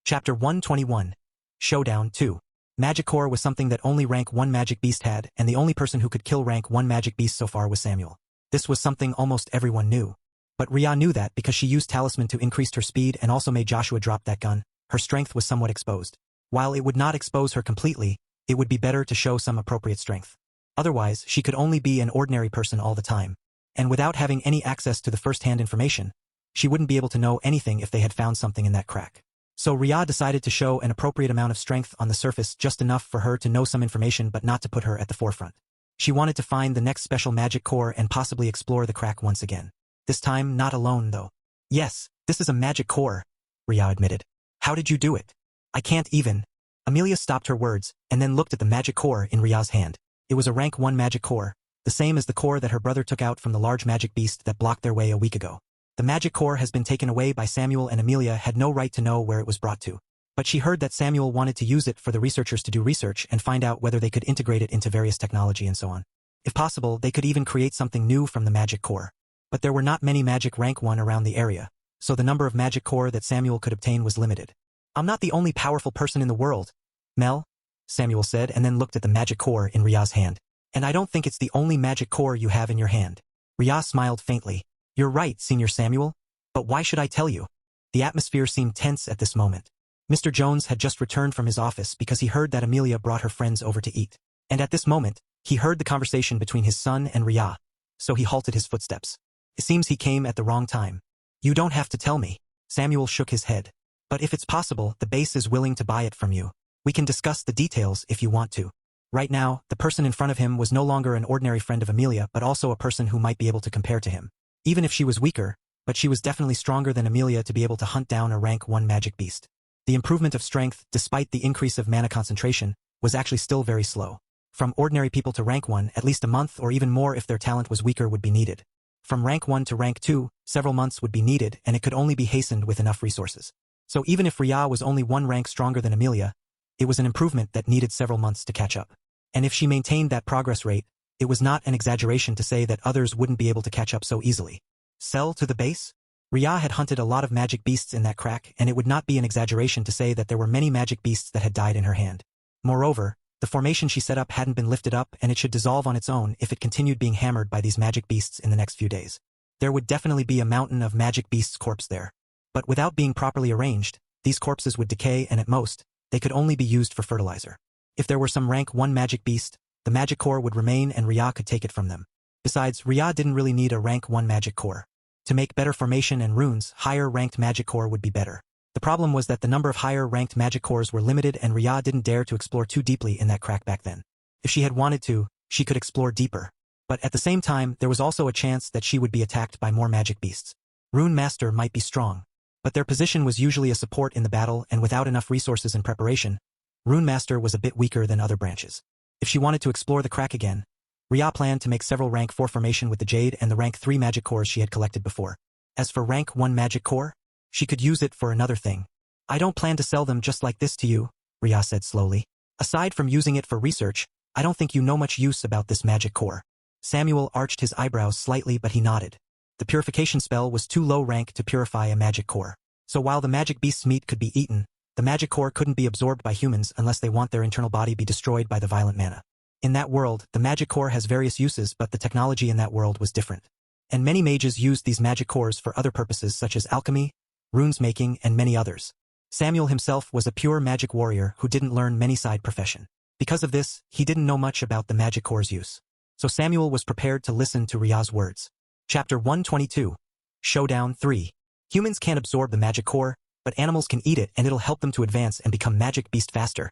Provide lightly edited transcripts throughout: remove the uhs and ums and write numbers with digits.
Chapter 121. Showdown 2. Magic Core was something that only rank 1 magic beast had, and the only person who could kill rank 1 magic beast so far was Samuel. This was something almost everyone knew. But Rhea knew that because she used Talisman to increase her speed and also made Joshua drop that gun, her strength was somewhat exposed. While it would not expose her completely, it would be better to show some appropriate strength. Otherwise, she could only be an ordinary person all the time. And without having any access to the first-hand information, she wouldn't be able to know anything if they had found something in that crack. So Rhea decided to show an appropriate amount of strength on the surface, just enough for her to know some information but not to put her at the forefront. She wanted to find the next special magic core and possibly explore the crack once again. This time not alone though. Yes, this is a magic core, Rhea admitted. How did you do it? I can't even. Amelia stopped her words and then looked at the magic core in Rhea's hand. It was a rank 1 magic core, the same as the core that her brother took out from the large magic beast that blocked their way a week ago. The magic core has been taken away by Samuel, and Amelia had no right to know where it was brought to. But she heard that Samuel wanted to use it for the researchers to do research and find out whether they could integrate it into various technology and so on. If possible, they could even create something new from the magic core. But there were not many magic rank 1 around the area, so the number of magic core that Samuel could obtain was limited. I'm not the only powerful person in the world, Mel, Samuel said, and then looked at the magic core in Rhea's hand. And I don't think it's the only magic core you have in your hand. Rhea smiled faintly. You're right, Senior Samuel. But why should I tell you? The atmosphere seemed tense at this moment. Mr. Jones had just returned from his office because he heard that Amelia brought her friends over to eat. And at this moment, he heard the conversation between his son and Rhea, so he halted his footsteps. It seems he came at the wrong time. You don't have to tell me. Samuel shook his head. But if it's possible, the base is willing to buy it from you. We can discuss the details if you want to. Right now, the person in front of him was no longer an ordinary friend of Amelia but also a person who might be able to compare to him. Even if she was weaker, but she was definitely stronger than Amelia to be able to hunt down a rank 1 magic beast. The improvement of strength, despite the increase of mana concentration, was actually still very slow. From ordinary people to rank 1, at least a month or even more if their talent was weaker would be needed. From rank 1 to rank 2, several months would be needed, and it could only be hastened with enough resources. So even if Rhea was only 1 rank stronger than Amelia, it was an improvement that needed several months to catch up. And if she maintained that progress rate, it was not an exaggeration to say that others wouldn't be able to catch up so easily. Sell to the base? Rhea had hunted a lot of magic beasts in that crack, and it would not be an exaggeration to say that there were many magic beasts that had died in her hand. Moreover, the formation she set up hadn't been lifted up, and it should dissolve on its own if it continued being hammered by these magic beasts in the next few days. There would definitely be a mountain of magic beasts' corpse there. But without being properly arranged, these corpses would decay, and at most, they could only be used for fertilizer. If there were some rank 1 magic beast, the magic core would remain and Rhea could take it from them. Besides, Rhea didn't really need a rank 1 magic core. To make better formation and runes, higher ranked magic core would be better. The problem was that the number of higher ranked magic cores were limited, and Rhea didn't dare to explore too deeply in that crack back then. If she had wanted to, she could explore deeper. But at the same time, there was also a chance that she would be attacked by more magic beasts. Runemaster might be strong, but their position was usually a support in the battle, and without enough resources and preparation, Runemaster was a bit weaker than other branches. If she wanted to explore the crack again, Rhea planned to make several rank 4 formation with the Jade and the rank 3 magic cores she had collected before. As for rank 1 magic core, she could use it for another thing. I don't plan to sell them just like this to you, Rhea said slowly. Aside from using it for research, I don't think you know much use about this magic core. Samuel arched his eyebrows slightly, but he nodded. The purification spell was too low rank to purify a magic core. So while the magic beast's meat could be eaten, the magic core couldn't be absorbed by humans unless they want their internal body be destroyed by the violent mana. In that world, the magic core has various uses, but the technology in that world was different. And many mages used these magic cores for other purposes such as alchemy, runes making, and many others. Samuel himself was a pure magic warrior who didn't learn many side profession. Because of this, he didn't know much about the magic core's use. So Samuel was prepared to listen to Rhea's words. Chapter 122. Showdown 3. Humans can't absorb the magic core, but animals can eat it and it'll help them to advance and become magic beast faster,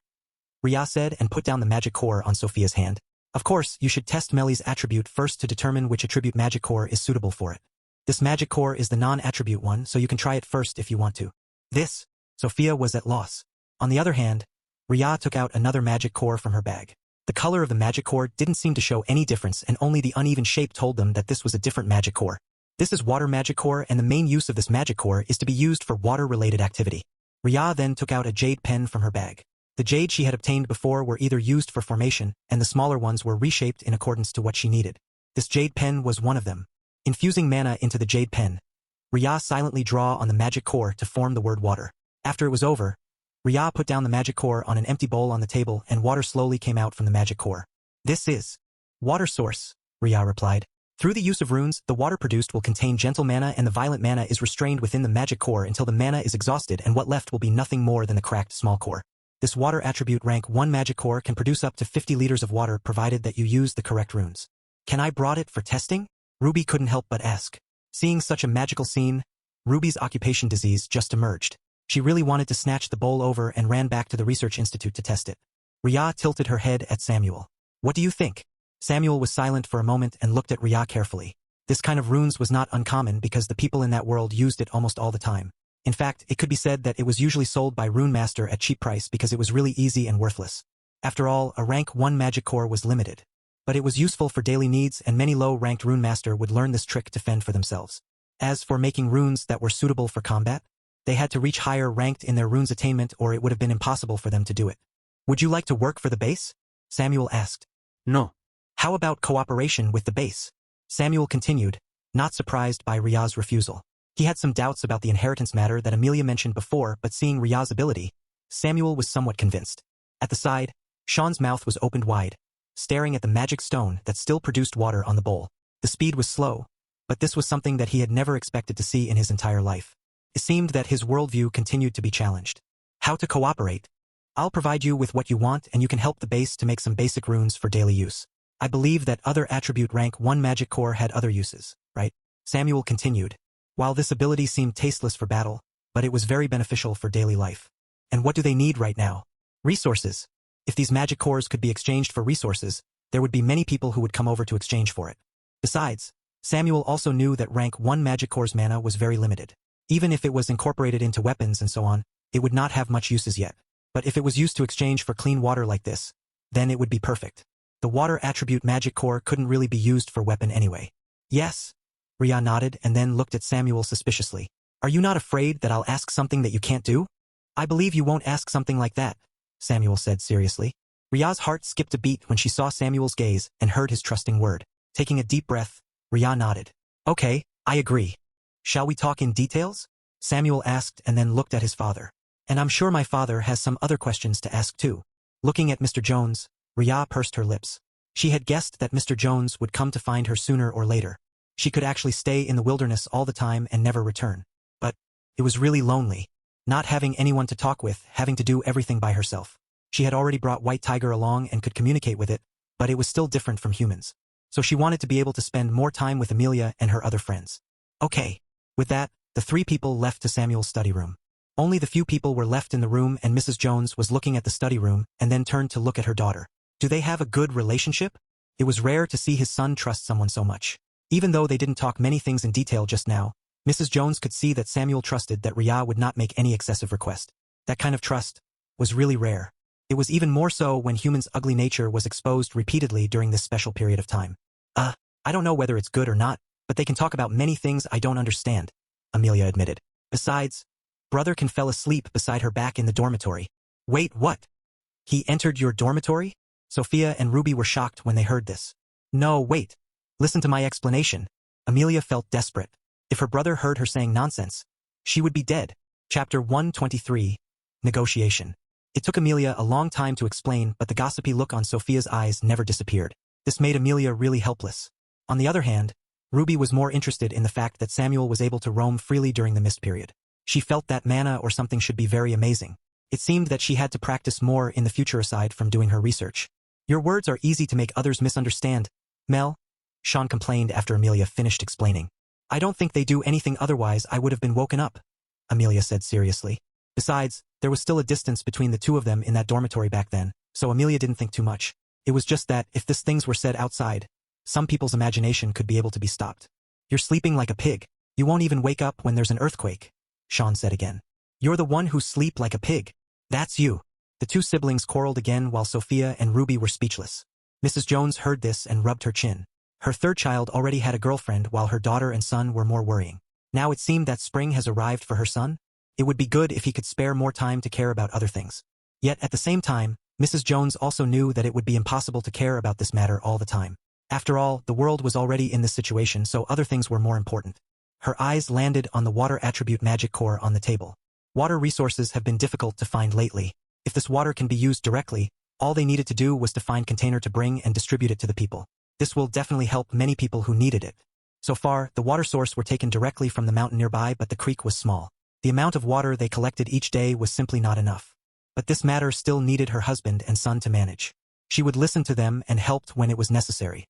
Rhea said and put down the magic core on Sophia's hand. Of course, you should test Melly's attribute first to determine which attribute magic core is suitable for it. This magic core is the non-attribute one, so you can try it first if you want to. This, Sophia was at loss. On the other hand, Rhea took out another magic core from her bag. The color of the magic core didn't seem to show any difference, and only the uneven shape told them that this was a different magic core. This is water magic core, and the main use of this magic core is to be used for water-related activity. Rhea then took out a jade pen from her bag. The jade she had obtained before were either used for formation, and the smaller ones were reshaped in accordance to what she needed. This jade pen was one of them. Infusing mana into the jade pen, Rhea silently draw on the magic core to form the word water. After it was over, Ria put down the magic core on an empty bowl on the table and water slowly came out from the magic core. This is water source, Ria replied. Through the use of runes, the water produced will contain gentle mana and the violent mana is restrained within the magic core until the mana is exhausted and what left will be nothing more than the cracked small core. This water attribute rank 1 magic core can produce up to 50 liters of water provided that you use the correct runes. Can I brought it for testing? Ruby couldn't help but ask. Seeing such a magical scene, Ruby's occupation disease just emerged. She really wanted to snatch the bowl over and ran back to the research institute to test it. Ria tilted her head at Samuel. What do you think? Samuel was silent for a moment and looked at Ria carefully. This kind of runes was not uncommon because the people in that world used it almost all the time. In fact, it could be said that it was usually sold by Runemaster at cheap price because it was really easy and worthless. After all, a rank 1 magic core was limited. But it was useful for daily needs and many low-ranked Runemaster would learn this trick to fend for themselves. As for making runes that were suitable for combat, they had to reach higher ranked in their runes attainment or it would have been impossible for them to do it. Would you like to work for the base? Samuel asked. No. How about cooperation with the base? Samuel continued, not surprised by Ria's refusal. He had some doubts about the inheritance matter that Amelia mentioned before, but seeing Ria's ability, Samuel was somewhat convinced. At the side, Sean's mouth was opened wide, staring at the magic stone that still produced water on the bowl. The speed was slow, but this was something that he had never expected to see in his entire life. It seemed that his worldview continued to be challenged. How to cooperate? I'll provide you with what you want and you can help the base to make some basic runes for daily use. I believe that other attribute rank 1 magic core had other uses, right? Samuel continued. While this ability seemed tasteless for battle, but it was very beneficial for daily life. And what do they need right now? Resources. If these magic cores could be exchanged for resources, there would be many people who would come over to exchange for it. Besides, Samuel also knew that rank 1 magic core's mana was very limited. Even if it was incorporated into weapons and so on, it would not have much uses yet. But if it was used to exchange for clean water like this, then it would be perfect. The water attribute magic core couldn't really be used for weapon anyway. Yes. Ria nodded and then looked at Samuel suspiciously. Are you not afraid that I'll ask something that you can't do? I believe you won't ask something like that, Samuel said seriously. Ria's heart skipped a beat when she saw Samuel's gaze and heard his trusting word. Taking a deep breath, Ria nodded. Okay, I agree. Shall we talk in details? Samuel asked and then looked at his father. And I'm sure my father has some other questions to ask too. Looking at Mr. Jones, Ria pursed her lips. She had guessed that Mr. Jones would come to find her sooner or later. She could actually stay in the wilderness all the time and never return. But it was really lonely. Not having anyone to talk with, having to do everything by herself. She had already brought White Tiger along and could communicate with it, but it was still different from humans. So she wanted to be able to spend more time with Amelia and her other friends. Okay. With that, the 3 people left to Samuel's study room. Only the few people were left in the room and Mrs. Jones was looking at the study room and then turned to look at her daughter. Do they have a good relationship? It was rare to see his son trust someone so much. Even though they didn't talk many things in detail just now, Mrs. Jones could see that Samuel trusted that Ria would not make any excessive request. That kind of trust was really rare. It was even more so when humans' ugly nature was exposed repeatedly during this special period of time. I don't know whether it's good or not, but they can talk about many things I don't understand, Amelia admitted. Besides, brother can fell asleep beside her back in the dormitory. Wait, what? He entered your dormitory? Sophia and Ruby were shocked when they heard this. No, wait. Listen to my explanation. Amelia felt desperate. If her brother heard her saying nonsense, she would be dead. Chapter 123. Negotiation. It took Amelia a long time to explain, but the gossipy look on Sophia's eyes never disappeared. This made Amelia really helpless. On the other hand, Ruby was more interested in the fact that Samuel was able to roam freely during the mist period. She felt that mana or something should be very amazing. It seemed that she had to practice more in the future aside from doing her research. Your words are easy to make others misunderstand, Mel, Sean complained after Amelia finished explaining. I don't think they do anything otherwise I would have been woken up, Amelia said seriously. Besides, there was still a distance between the two of them in that dormitory back then, so Amelia didn't think too much. It was just that, if these things were said outside, some people's imagination could be able to be stopped. You're sleeping like a pig. You won't even wake up when there's an earthquake, Sean said again. You're the one who sleep like a pig. That's you. The 2 siblings quarreled again while Sophia and Ruby were speechless. Mrs. Jones heard this and rubbed her chin. Her 3rd child already had a girlfriend while her daughter and son were more worrying. Now it seemed that spring has arrived for her son. It would be good if he could spare more time to care about other things. Yet at the same time, Mrs. Jones also knew that it would be impossible to care about this matter all the time. After all, the world was already in this situation, so other things were more important. Her eyes landed on the water attribute magic core on the table. Water resources have been difficult to find lately. If this water can be used directly, all they needed to do was to find container to bring and distribute it to the people. This will definitely help many people who needed it. So far, the water source were taken directly from the mountain nearby, but the creek was small. The amount of water they collected each day was simply not enough. But this matter still needed her husband and son to manage. She would listen to them and helped when it was necessary.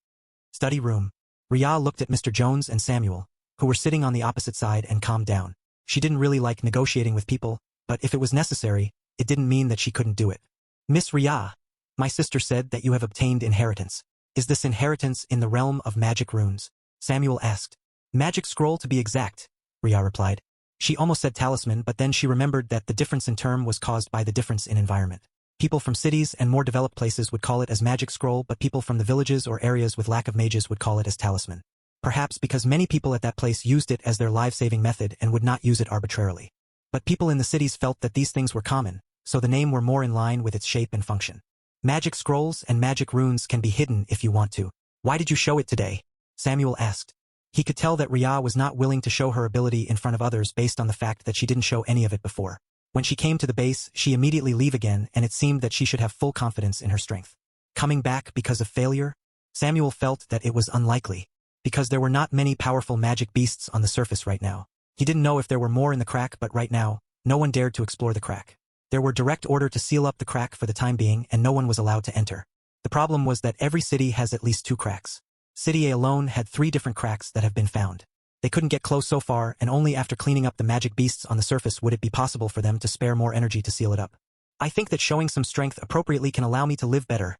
Study room. Ria looked at Mr. Jones and Samuel, who were sitting on the opposite side, and calmed down. She didn't really like negotiating with people, but if it was necessary, it didn't mean that she couldn't do it. Miss Ria, my sister said that you have obtained inheritance. Is this inheritance in the realm of magic runes? Samuel asked. Magic scroll to be exact, Ria replied. She almost said talisman, but then she remembered that the difference in term was caused by the difference in environment. People from cities and more developed places would call it as magic scroll, but people from the villages or areas with lack of mages would call it as talisman. Perhaps because many people at that place used it as their life-saving method and would not use it arbitrarily. But people in the cities felt that these things were common, so the name were more in line with its shape and function. Magic scrolls and magic runes can be hidden if you want to. Why did you show it today? Samuel asked. He could tell that Ria was not willing to show her ability in front of others based on the fact that she didn't show any of it before. When she came to the base, she immediately leave again, and it seemed that she should have full confidence in her strength. Coming back because of failure? Samuel felt that it was unlikely, because there were not many powerful magic beasts on the surface right now. He didn't know if there were more in the crack, but right now, no one dared to explore the crack. There were direct order to seal up the crack for the time being, and no one was allowed to enter. The problem was that every city has at least 2 cracks. City A alone had 3 different cracks that have been found. They couldn't get close so far, and only after cleaning up the magic beasts on the surface would it be possible for them to spare more energy to seal it up. I think that showing some strength appropriately can allow me to live better,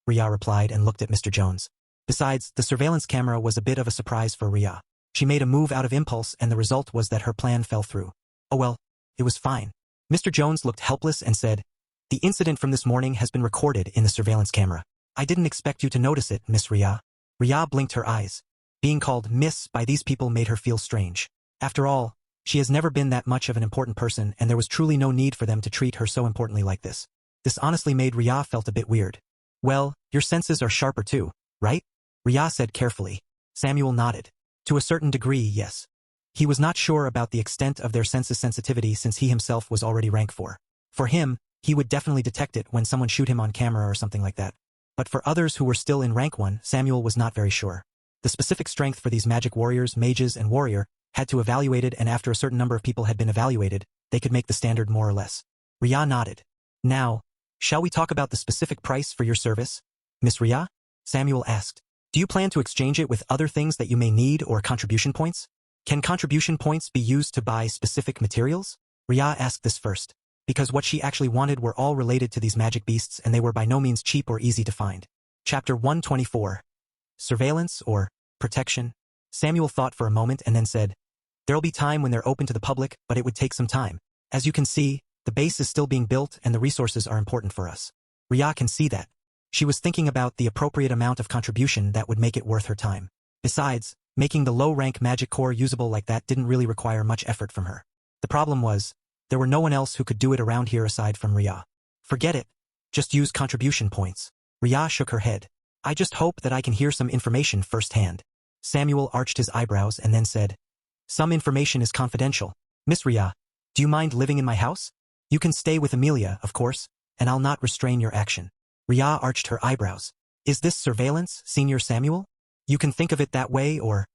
Ria replied and looked at Mr. Jones. Besides, the surveillance camera was a bit of a surprise for Ria. She made a move out of impulse, and the result was that her plan fell through. Oh well, it was fine. Mr. Jones looked helpless and said, The incident from this morning has been recorded in the surveillance camera. I didn't expect you to notice it, Miss Ria. Ria blinked her eyes. Being called Miss by these people made her feel strange. After all, she has never been that much of an important person, and there was truly no need for them to treat her so importantly like this. This honestly made Ria felt a bit weird. Well, your senses are sharper too, right? Ria said carefully. Samuel nodded. To a certain degree, yes. He was not sure about the extent of their senses sensitivity since he himself was already rank 4. For him, he would definitely detect it when someone shoot him on camera or something like that. But for others who were still in rank 1, Samuel was not very sure. The specific strength for these magic warriors, mages, and warrior had to evaluate it, and after a certain number of people had been evaluated, they could make the standard more or less. Ria nodded. Now, shall we talk about the specific price for your service? Miss Ria? Samuel asked. Do you plan to exchange it with other things that you may need or contribution points? Can contribution points be used to buy specific materials? Ria asked this first, because what she actually wanted were all related to these magic beasts, and they were by no means cheap or easy to find. Chapter 124. Surveillance or protection? Samuel thought for a moment and then said, There'll be time when they're open to the public, but it would take some time. As you can see, the base is still being built and the resources are important for us. Ria can see that. She was thinking about the appropriate amount of contribution that would make it worth her time. Besides, making the low-rank magic core usable like that didn't really require much effort from her. The problem was, there were no one else who could do it around here aside from Ria. Forget it. Just use contribution points. Ria shook her head. I just hope that I can hear some information firsthand. Samuel arched his eyebrows and then said, Some information is confidential. Miss Ria, do you mind living in my house? You can stay with Amelia, of course, and I'll not restrain your action. Ria arched her eyebrows. Is this surveillance, Senior Samuel? You can think of it that way, or...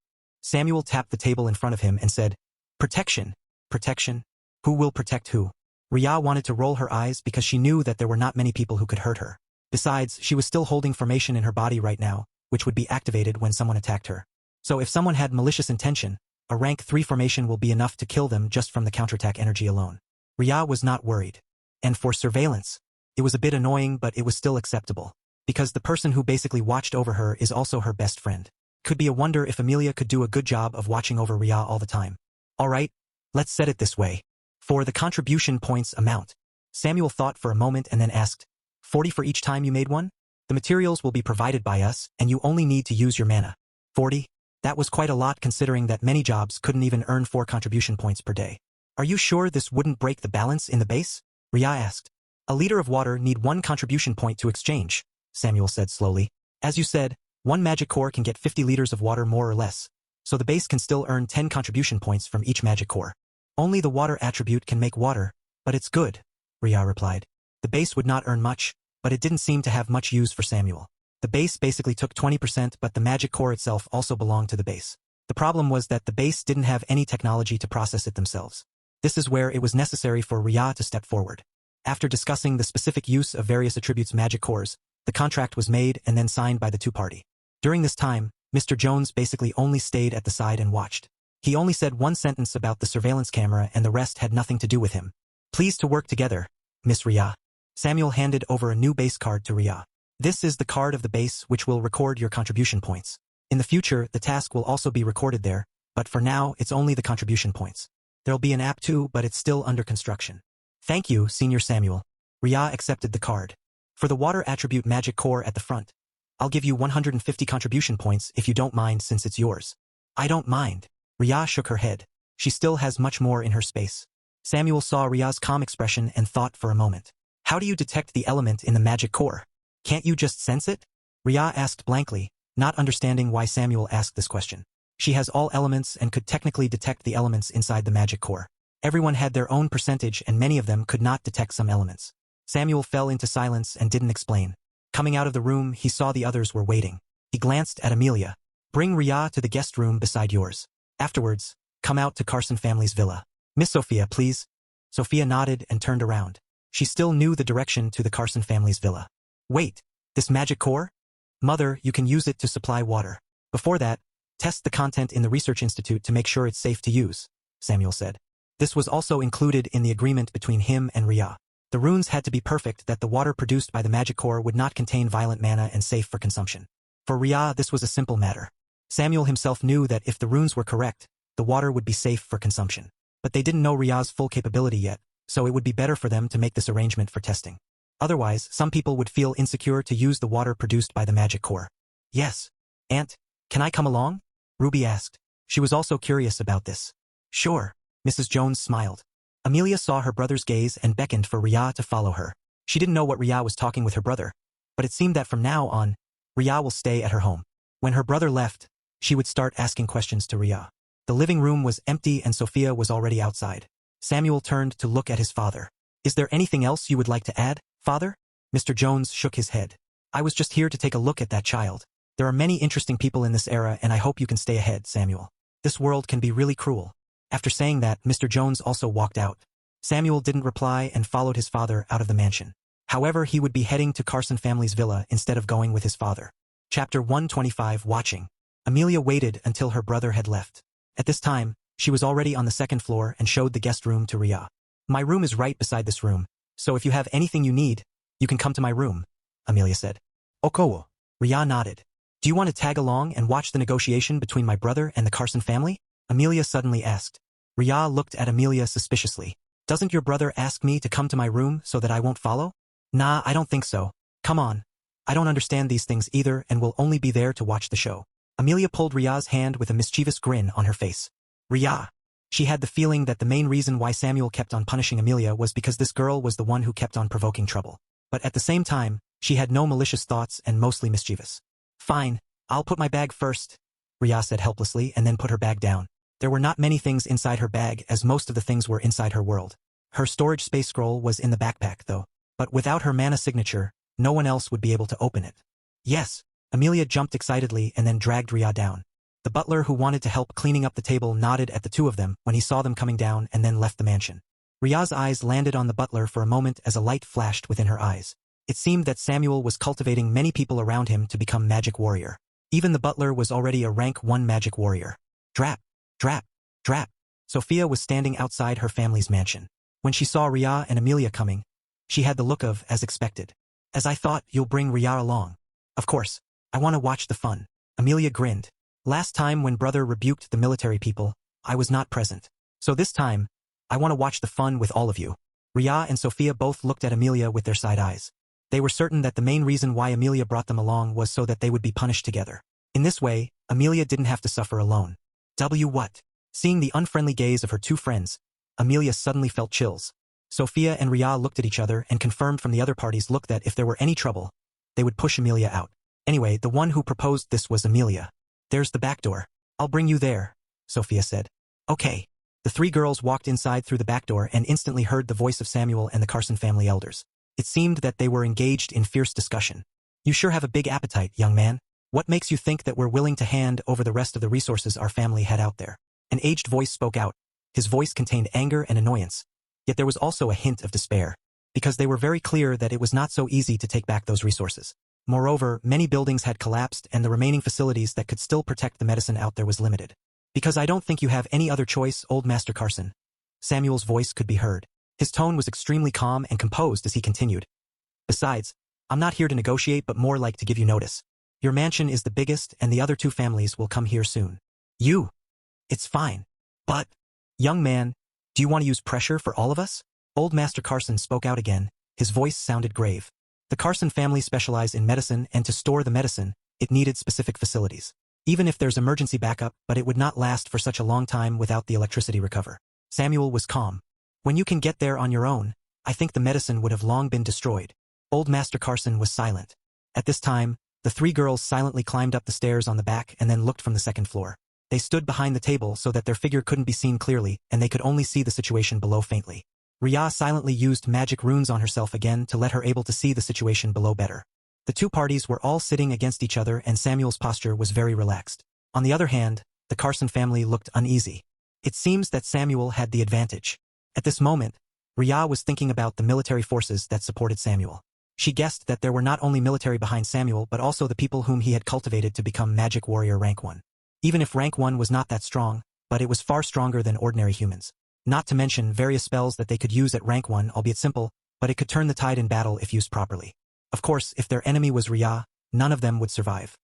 Samuel tapped the table in front of him and said, Protection. Protection? Who will protect who? Ria wanted to roll her eyes because she knew that there were not many people who could hurt her. Besides, she was still holding formation in her body right now, which would be activated when someone attacked her. So if someone had malicious intention, a rank 3 formation will be enough to kill them just from the counterattack energy alone. Ria was not worried. And for surveillance, it was a bit annoying, but it was still acceptable. Because the person who basically watched over her is also her best friend. Could be a wonder if Amelia could do a good job of watching over Ria all the time. Alright, let's set it this way. For the contribution points amount, Samuel thought for a moment and then asked, 40 for each time you made one? The materials will be provided by us, and you only need to use your mana. 40? That was quite a lot considering that many jobs couldn't even earn 4 contribution points per day. Are you sure this wouldn't break the balance in the base? Ria asked. A liter of water need 1 contribution point to exchange, Samuel said slowly. As you said, 1 magic core can get 50 liters of water more or less, so the base can still earn 10 contribution points from each magic core. Only the water attribute can make water, But it's good, Ria replied. The base would not earn much, but it didn't seem to have much use for Samuel. The base basically took 20%, but the magic core itself also belonged to the base. The problem was that the base didn't have any technology to process it themselves. This is where it was necessary for Ria to step forward. After discussing the specific use of various attributes' magic cores, the contract was made and then signed by the two parties. During this time, Mr. Jones basically only stayed at the side and watched. He only said one sentence about the surveillance camera and the rest had nothing to do with him. Pleased to work together, Miss Ria. Samuel handed over a new base card to Ria. This is the card of the base which will record your contribution points. In the future, the task will also be recorded there, but for now, it's only the contribution points. There'll be an app too, but it's still under construction. Thank you, Senior Samuel. Ria accepted the card. For the water attribute magic core at the front, I'll give you 150 contribution points if you don't mind since it's yours. I don't mind. Ria shook her head. She still has much more in her space. Samuel saw Ria's calm expression and thought for a moment. How do you detect the element in the magic core? Can't you just sense it? Ria asked blankly, not understanding why Samuel asked this question. She has all elements and could technically detect the elements inside the magic core. Everyone had their own percentage and many of them could not detect some elements. Samuel fell into silence and didn't explain. Coming out of the room, he saw the others were waiting. He glanced at Amelia. Bring Ria to the guest room beside yours. Afterwards, come out to Carson family's villa. Miss Sophia, please. Sophia nodded and turned around. She still knew the direction to the Carson family's villa. Wait, this magic core? Mother, you can use it to supply water. Before that, test the content in the research institute to make sure it's safe to use, Samuel said. This was also included in the agreement between him and Ria. The runes had to be perfect that the water produced by the magic core would not contain violent mana and safe for consumption. For Ria, this was a simple matter. Samuel himself knew that if the runes were correct, the water would be safe for consumption. But they didn't know Ria's full capability yet, so it would be better for them to make this arrangement for testing. Otherwise, some people would feel insecure to use the water produced by the magic core. Yes. Aunt, can I come along? Ruby asked. She was also curious about this. Sure. Mrs. Jones smiled. Amelia saw her brother's gaze and beckoned for Ria to follow her. She didn't know what Ria was talking with her brother, but it seemed that from now on, Ria will stay at her home. When her brother left, she would start asking questions to Ria. The living room was empty and Sophia was already outside. Samuel turned to look at his father. Is there anything else you would like to add, father? Mr. Jones shook his head. I was just here to take a look at that child. There are many interesting people in this era and I hope you can stay ahead, Samuel. This world can be really cruel. After saying that, Mr. Jones also walked out. Samuel didn't reply and followed his father out of the mansion. However, he would be heading to Carson family's villa instead of going with his father. Chapter 125 Watching. Amelia waited until her brother had left. At this time, she was already on the second floor and showed the guest room to Ria. My room is right beside this room, so if you have anything you need, you can come to my room, Amelia said. Okowo. Ria nodded. Do you want to tag along and watch the negotiation between my brother and the Carson family? Amelia suddenly asked. Ria looked at Amelia suspiciously. Doesn't your brother ask me to come to my room so that I won't follow? Nah, I don't think so. Come on. I don't understand these things either and will only be there to watch the show. Amelia pulled Ria's hand with a mischievous grin on her face. Ria. She had the feeling that the main reason why Samuel kept on punishing Amelia was because this girl was the one who kept on provoking trouble. But at the same time, she had no malicious thoughts and mostly mischievous. Fine, I'll put my bag first, Ria said helplessly and then put her bag down. There were not many things inside her bag as most of the things were inside her world. Her storage space scroll was in the backpack though, but without her mana signature, no one else would be able to open it. Yes, Amelia jumped excitedly and then dragged Ria down. The butler who wanted to help cleaning up the table nodded at the two of them when he saw them coming down and then left the mansion. Ria's eyes landed on the butler for a moment as a light flashed within her eyes. It seemed that Samuel was cultivating many people around him to become magic warrior. Even the butler was already a rank 1 magic warrior. Drap, drap, drap. Sophia was standing outside her family's mansion. When she saw Ria and Amelia coming, she had the look of, as expected. As I thought, you'll bring Ria along. Of course, I want to watch the fun. Amelia grinned. Last time when brother rebuked the military people, I was not present. So this time, I want to watch the fun with all of you. Ria and Sophia both looked at Amelia with their side eyes. They were certain that the main reason why Amelia brought them along was so that they would be punished together. In this way, Amelia didn't have to suffer alone. What? Seeing the unfriendly gaze of her two friends, Amelia suddenly felt chills. Sophia and Ria looked at each other and confirmed from the other party's look that if there were any trouble, they would push Amelia out. Anyway, the one who proposed this was Amelia. There's the back door. I'll bring you there, Sophia said. Okay. The three girls walked inside through the back door and instantly heard the voice of Samuel and the Carson family elders. It seemed that they were engaged in fierce discussion. You sure have a big appetite, young man. What makes you think that we're willing to hand over the rest of the resources our family had out there? An aged voice spoke out. His voice contained anger and annoyance. Yet there was also a hint of despair, because they were very clear that it was not so easy to take back those resources. Moreover, many buildings had collapsed and the remaining facilities that could still protect the medicine out there was limited. Because I don't think you have any other choice, old Master Carson. Samuel's voice could be heard. His tone was extremely calm and composed as he continued. Besides, I'm not here to negotiate but more like to give you notice. Your mansion is the biggest and the other two families will come here soon. It's fine. But, young man, do you want to use pressure for all of us? Old Master Carson spoke out again. His voice sounded grave. The Carson family specialized in medicine, and to store the medicine, it needed specific facilities. Even if there's emergency backup, but it would not last for such a long time without the electricity recover. Samuel was calm. When you can get there on your own, I think the medicine would have long been destroyed. Old Master Carson was silent. At this time, the three girls silently climbed up the stairs on the back and then looked from the second floor. They stood behind the table so that their figure couldn't be seen clearly and they could only see the situation below faintly. Ria silently used magic runes on herself again to let her able to see the situation below better. The two parties were all sitting against each other and Samuel's posture was very relaxed. On the other hand, the Carson family looked uneasy. It seems that Samuel had the advantage. At this moment, Ria was thinking about the military forces that supported Samuel. She guessed that there were not only military behind Samuel but also the people whom he had cultivated to become magic warrior rank 1. Even if rank 1 was not that strong, but it was far stronger than ordinary humans. Not to mention various spells that they could use at rank 1, albeit simple, but it could turn the tide in battle if used properly. Of course, if their enemy was Ria, none of them would survive.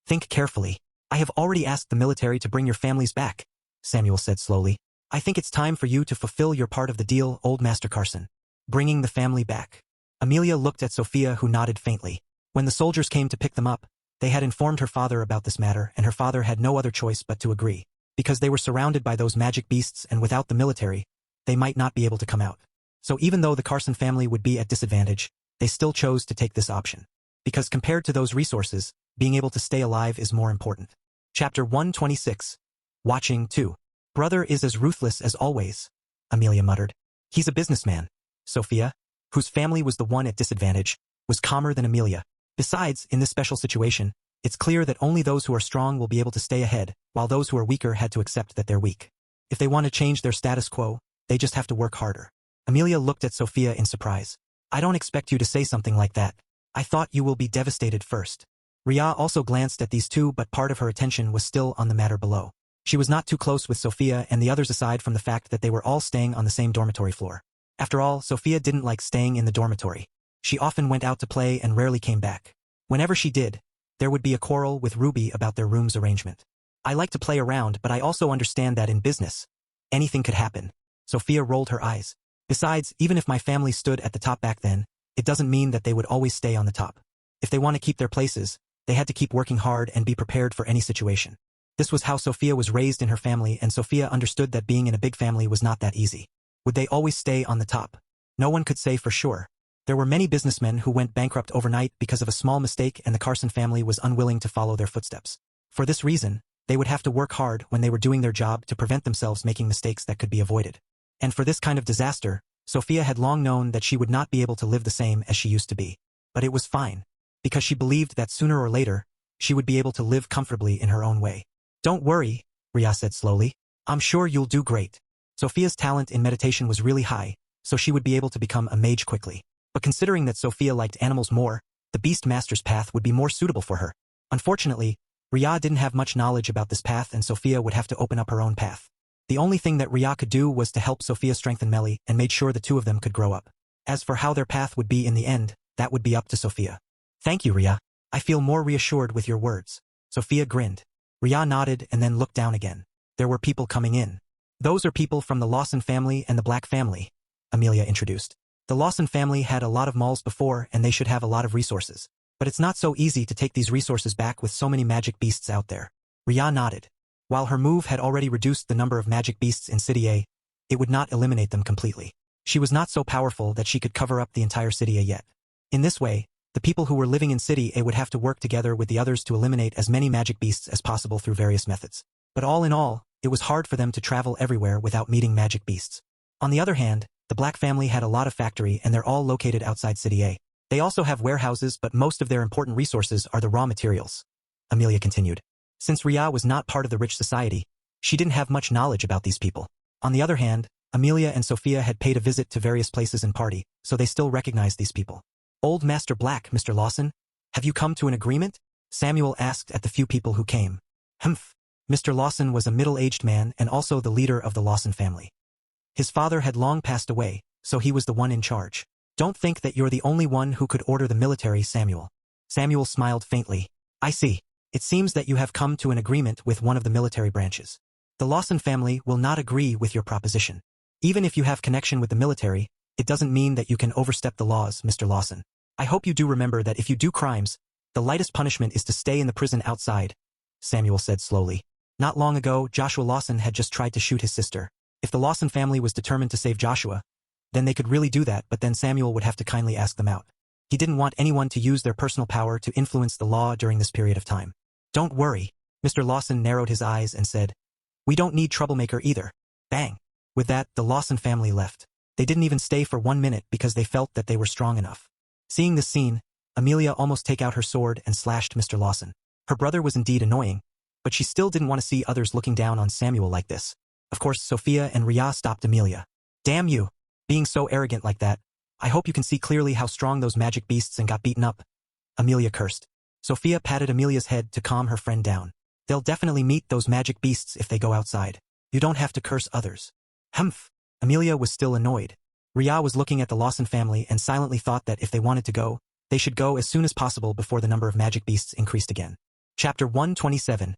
Think carefully. I have already asked the military to bring your families back, Samuel said slowly. I think it's time for you to fulfill your part of the deal, old Master Carson. Bringing the family back. Amelia looked at Sophia, who nodded faintly. When the soldiers came to pick them up, they had informed her father about this matter and her father had no other choice but to agree. Because they were surrounded by those magic beasts and without the military, they might not be able to come out. So even though the Carson family would be at disadvantage, they still chose to take this option. Because compared to those resources, being able to stay alive is more important. Chapter 126. Watching 2. Brother is as ruthless as always, Amelia muttered. He's a businessman. Sophia, whose family was the one at disadvantage, was calmer than Amelia. Besides, in this special situation, it's clear that only those who are strong will be able to stay ahead, while those who are weaker had to accept that they're weak. If they want to change their status quo, they just have to work harder. Amelia looked at Sophia in surprise. I don't expect you to say something like that. I thought you will be devastated first. Ria also glanced at these two, but part of her attention was still on the matter below. She was not too close with Sophia and the others aside from the fact that they were all staying on the same dormitory floor. After all, Sophia didn't like staying in the dormitory. She often went out to play and rarely came back. Whenever she did, there would be a quarrel with Ruby about their room's arrangement. I like to play around, but I also understand that in business, anything could happen. Sophia rolled her eyes. Besides, even if my family stood at the top back then, it doesn't mean that they would always stay on the top. If they want to keep their places, they had to keep working hard and be prepared for any situation. This was how Sophia was raised in her family, and Sophia understood that being in a big family was not that easy. Would they always stay on the top? No one could say for sure. There were many businessmen who went bankrupt overnight because of a small mistake, and the Carson family was unwilling to follow their footsteps. For this reason, they would have to work hard when they were doing their job to prevent themselves making mistakes that could be avoided. And for this kind of disaster, Sophia had long known that she would not be able to live the same as she used to be. But it was fine, because she believed that sooner or later, she would be able to live comfortably in her own way. Don't worry, Ria said slowly. I'm sure you'll do great. Sophia's talent in meditation was really high, so she would be able to become a mage quickly. But considering that Sophia liked animals more, the Beast Master's path would be more suitable for her. Unfortunately, Ria didn't have much knowledge about this path and Sophia would have to open up her own path. The only thing that Ria could do was to help Sophia strengthen Melly and made sure the two of them could grow up. As for how their path would be in the end, that would be up to Sophia. Thank you, Ria. I feel more reassured with your words. Sophia grinned. Ria nodded and then looked down again. There were people coming in. Those are people from the Lawson family and the Black family, Amelia introduced. The Lawson family had a lot of malls before and they should have a lot of resources. But it's not so easy to take these resources back with so many magic beasts out there. Ria nodded. While her move had already reduced the number of magic beasts in City A, it would not eliminate them completely. She was not so powerful that she could cover up the entire City A yet. In this way, the people who were living in City A would have to work together with the others to eliminate as many magic beasts as possible through various methods. But all in all, it was hard for them to travel everywhere without meeting magic beasts. On the other hand, the Black family had a lot of factory and they're all located outside City A. They also have warehouses, but most of their important resources are the raw materials. Amelia continued. Since Ria was not part of the rich society, she didn't have much knowledge about these people. On the other hand, Amelia and Sophia had paid a visit to various places and party, so they still recognized these people. Old Master Black, Mr. Lawson, have you come to an agreement? Samuel asked at the few people who came. Humph. Mr. Lawson was a middle-aged man and also the leader of the Lawson family. His father had long passed away, so he was the one in charge. Don't think that you're the only one who could order the military, Samuel. Samuel smiled faintly. I see. It seems that you have come to an agreement with one of the military branches. The Lawson family will not agree with your proposition. Even if you have connection with the military, it doesn't mean that you can overstep the laws, Mr. Lawson. I hope you do remember that if you do crimes, the lightest punishment is to stay in the prison outside, Samuel said slowly. Not long ago, Joshua Lawson had just tried to shoot his sister. If the Lawson family was determined to save Joshua, then they could really do that, but then Samuel would have to kindly ask them out. He didn't want anyone to use their personal power to influence the law during this period of time. Don't worry. Mr. Lawson narrowed his eyes and said, we don't need troublemaker either. Bang. With that, the Lawson family left. They didn't even stay for 1 minute because they felt that they were strong enough. Seeing this scene, Amelia almost take out her sword and slashed Mr. Lawson. Her brother was indeed annoying, but she still didn't want to see others looking down on Samuel like this. Of course, Sophia and Ria stopped Amelia. Damn you. Being so arrogant like that. I hope you can see clearly how strong those magic beasts and got beaten up. Amelia cursed. Sophia patted Amelia's head to calm her friend down. They'll definitely meet those magic beasts if they go outside. You don't have to curse others. Humph. Amelia was still annoyed. Ria was looking at the Lawson family and silently thought that if they wanted to go, they should go as soon as possible before the number of magic beasts increased again. Chapter 127.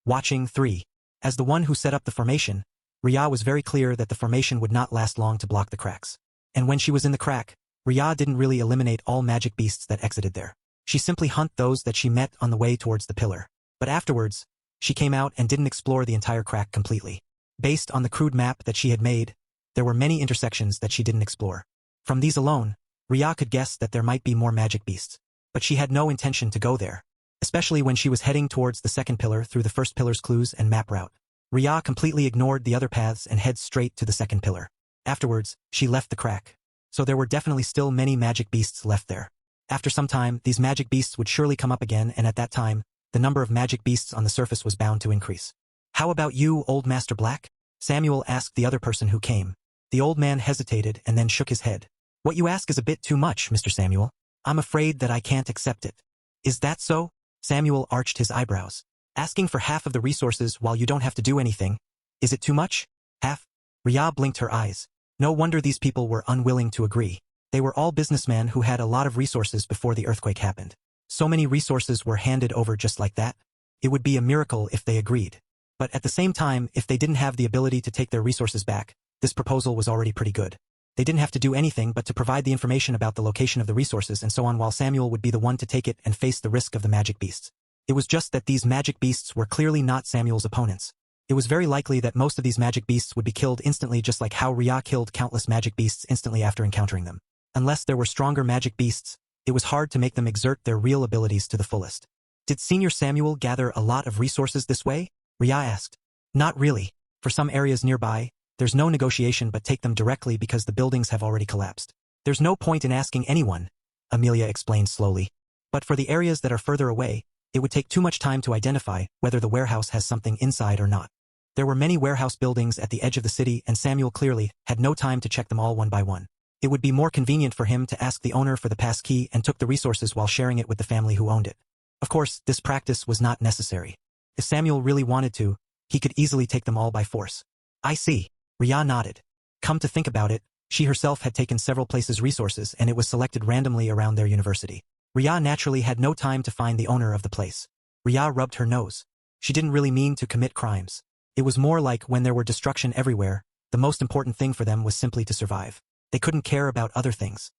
Watching 3. As the one who set up the formation, Ria was very clear that the formation would not last long to block the cracks. And when she was in the crack, Ria didn't really eliminate all magic beasts that exited there. She simply hunt those that she met on the way towards the pillar. But afterwards, she came out and didn't explore the entire crack completely. Based on the crude map that she had made, there were many intersections that she didn't explore. From these alone, Ria could guess that there might be more magic beasts. But she had no intention to go there, especially when she was heading towards the second pillar through the first pillar's clues and map route. Ria completely ignored the other paths and head straight to the second pillar. Afterwards, she left the crack. So there were definitely still many magic beasts left there. After some time, these magic beasts would surely come up again, and at that time, the number of magic beasts on the surface was bound to increase. How about you, Old Master Black? Samuel asked the other person who came. The old man hesitated and then shook his head. What you ask is a bit too much, Mr. Samuel. I'm afraid that I can't accept it. Is that so? Samuel arched his eyebrows. Asking for half of the resources while you don't have to do anything. Is it too much? Half? Ria blinked her eyes. No wonder these people were unwilling to agree. They were all businessmen who had a lot of resources before the earthquake happened. So many resources were handed over just like that. It would be a miracle if they agreed. But at the same time, if they didn't have the ability to take their resources back, this proposal was already pretty good. They didn't have to do anything but to provide the information about the location of the resources and so on, while Samuel would be the one to take it and face the risk of the magic beasts. It was just that these magic beasts were clearly not Samuel's opponents. It was very likely that most of these magic beasts would be killed instantly, just like how Ria killed countless magic beasts instantly after encountering them. Unless there were stronger magic beasts, it was hard to make them exert their real abilities to the fullest. Did Senior Samuel gather a lot of resources this way? Ria asked. Not really. For some areas nearby, there's no negotiation but take them directly because the buildings have already collapsed. There's no point in asking anyone, Amelia explained slowly. But for the areas that are further away, it would take too much time to identify whether the warehouse has something inside or not. There were many warehouse buildings at the edge of the city, and Samuel clearly had no time to check them all one by one. It would be more convenient for him to ask the owner for the pass key and took the resources while sharing it with the family who owned it. Of course, this practice was not necessary. If Samuel really wanted to, he could easily take them all by force. I see. Ria nodded. Come to think about it, she herself had taken several places' resources and it was selected randomly around their university. Ria naturally had no time to find the owner of the place. Ria rubbed her nose. She didn't really mean to commit crimes. It was more like when there were destruction everywhere, the most important thing for them was simply to survive. They couldn't care about other things.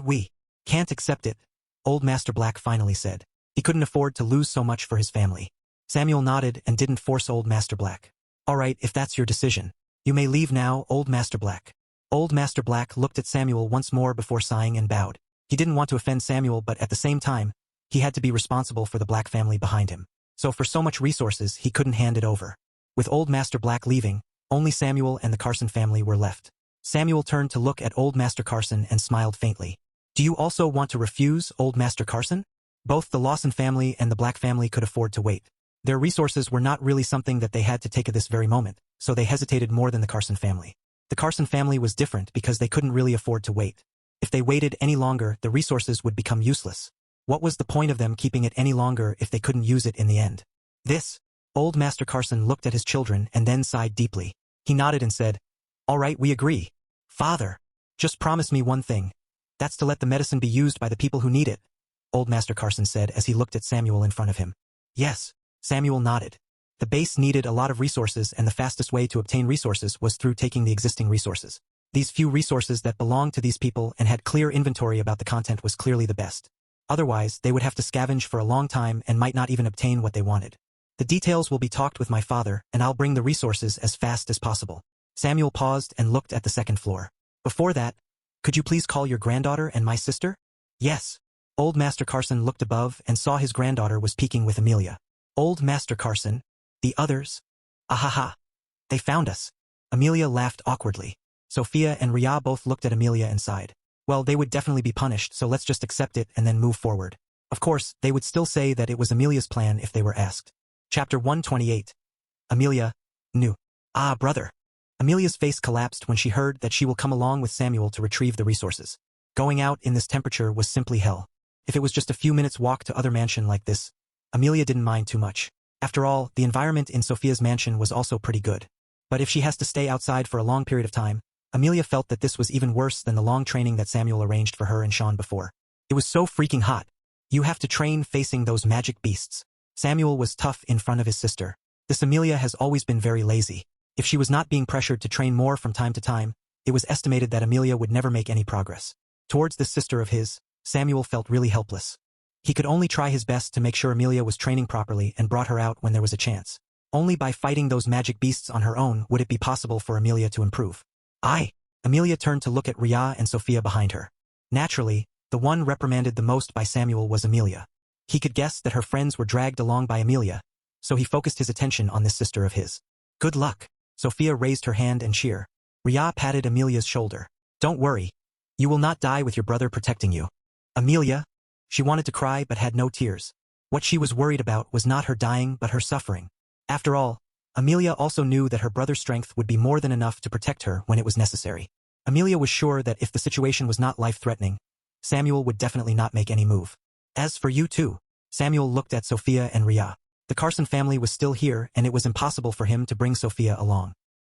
We can't accept it, Old Master Black finally said. He couldn't afford to lose so much for his family. Samuel nodded and didn't force Old Master Black. All right, if that's your decision. You may leave now, Old Master Black. Old Master Black looked at Samuel once more before sighing and bowed. He didn't want to offend Samuel, but at the same time, he had to be responsible for the Black family behind him. So for so much resources, he couldn't hand it over. With Old Master Black leaving, only Samuel and the Carson family were left. Samuel turned to look at Old Master Carson and smiled faintly. Do you also want to refuse, Old Master Carson? Both the Lawson family and the Black family could afford to wait. Their resources were not really something that they had to take at this very moment, so they hesitated more than the Carson family. The Carson family was different because they couldn't really afford to wait. If they waited any longer, the resources would become useless. What was the point of them keeping it any longer if they couldn't use it in the end? Old Master Carson looked at his children and then sighed deeply. He nodded and said, "All right, we agree. Father, just promise me one thing. That's to let the medicine be used by the people who need it," Old Master Carson said as he looked at Samuel in front of him. Yes, Samuel nodded. The base needed a lot of resources, and the fastest way to obtain resources was through taking the existing resources. These few resources that belonged to these people and had clear inventory about the content was clearly the best. Otherwise, they would have to scavenge for a long time and might not even obtain what they wanted. The details will be talked with my father, and I'll bring the resources as fast as possible. Samuel paused and looked at the second floor. Before that, could you please call your granddaughter and my sister? Yes. Old Master Carson looked above and saw his granddaughter was peeking with Amelia. Old Master Carson, the others? Ahaha. They found us. Amelia laughed awkwardly. Sophia and Ria both looked at Amelia and sighed. Well, they would definitely be punished, so let's just accept it and then move forward. Of course, they would still say that it was Amelia's plan if they were asked. Chapter 128. Amelia, new. Ah, brother. Amelia's face collapsed when she heard that she will come along with Samuel to retrieve the resources. Going out in this temperature was simply hell. If it was just a few minutes' walk to other mansion like this, Amelia didn't mind too much. After all, the environment in Sophia's mansion was also pretty good. But if she has to stay outside for a long period of time, Amelia felt that this was even worse than the long training that Samuel arranged for her and Sean before. It was so freaking hot. You have to train facing those magic beasts. Samuel was tough in front of his sister. This Amelia has always been very lazy. If she was not being pressured to train more from time to time, it was estimated that Amelia would never make any progress. Towards this sister of his, Samuel felt really helpless. He could only try his best to make sure Amelia was training properly and brought her out when there was a chance. Only by fighting those magic beasts on her own would it be possible for Amelia to improve. Amelia turned to look at Ria and Sophia behind her. Naturally, the one reprimanded the most by Samuel was Amelia. He could guess that her friends were dragged along by Amelia, so he focused his attention on this sister of his. Good luck. Sophia raised her hand in cheer. Ria patted Amelia's shoulder. Don't worry. You will not die with your brother protecting you. Amelia? She wanted to cry but had no tears. What she was worried about was not her dying but her suffering. After all, Amelia also knew that her brother's strength would be more than enough to protect her when it was necessary. Amelia was sure that if the situation was not life-threatening, Samuel would definitely not make any move. As for you two, Samuel looked at Sophia and Ria. The Carson family was still here and it was impossible for him to bring Sophia along.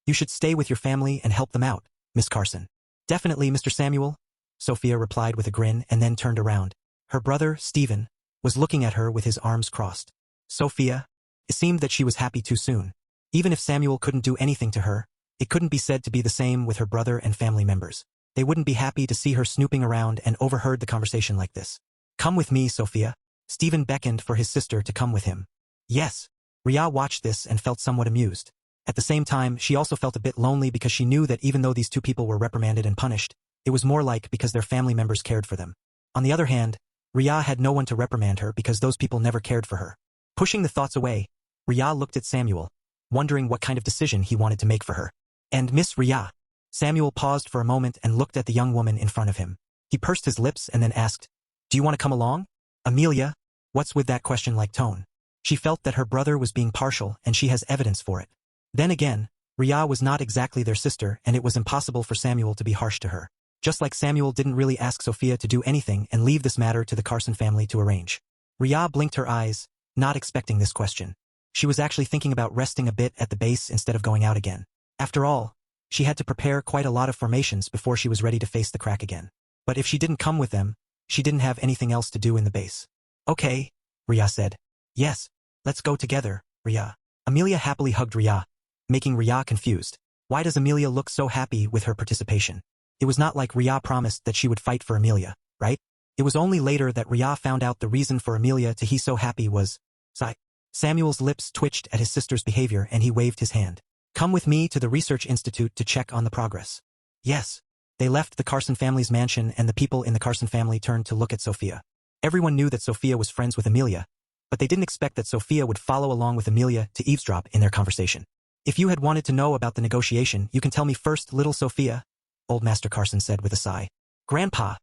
You should stay with your family and help them out, Miss Carson. Definitely, Mr. Samuel, Sophia replied with a grin and then turned around. Her brother, Stephen, was looking at her with his arms crossed. Sophia? It seemed that she was happy too soon. Even if Samuel couldn't do anything to her, it couldn't be said to be the same with her brother and family members. They wouldn't be happy to see her snooping around and overheard the conversation like this. Come with me, Sophia. Stephen beckoned for his sister to come with him. Yes. Ria watched this and felt somewhat amused. At the same time, she also felt a bit lonely because she knew that even though these two people were reprimanded and punished, it was more like because their family members cared for them. On the other hand, Ria had no one to reprimand her because those people never cared for her. Pushing the thoughts away, Ria looked at Samuel, wondering what kind of decision he wanted to make for her. And Miss Ria. Samuel paused for a moment and looked at the young woman in front of him. He pursed his lips and then asked, Do you want to come along? Amelia? What's with that question-like tone? She felt that her brother was being partial and she has evidence for it. Then again, Ria was not exactly their sister and it was impossible for Samuel to be harsh to her. Just like Samuel didn't really ask Sophia to do anything and leave this matter to the Carson family to arrange. Ria blinked her eyes, not expecting this question. She was actually thinking about resting a bit at the base instead of going out again. After all, she had to prepare quite a lot of formations before she was ready to face the crack again. But if she didn't come with them, she didn't have anything else to do in the base. Okay, Ria said. Yes, let's go together, Ria. Amelia happily hugged Ria, making Ria confused. Why does Amelia look so happy with her participation? It was not like Ria promised that she would fight for Amelia, right? It was only later that Ria found out the reason for Amelia to be so happy was sigh. Samuel's lips twitched at his sister's behavior and he waved his hand. Come with me to the research institute to check on the progress. Yes. They left the Carson family's mansion and the people in the Carson family turned to look at Sophia. Everyone knew that Sophia was friends with Amelia, but they didn't expect that Sophia would follow along with Amelia to eavesdrop in their conversation. If you had wanted to know about the negotiation, you can tell me first, little Sophia, old Master Carson said with a sigh. Grandpa,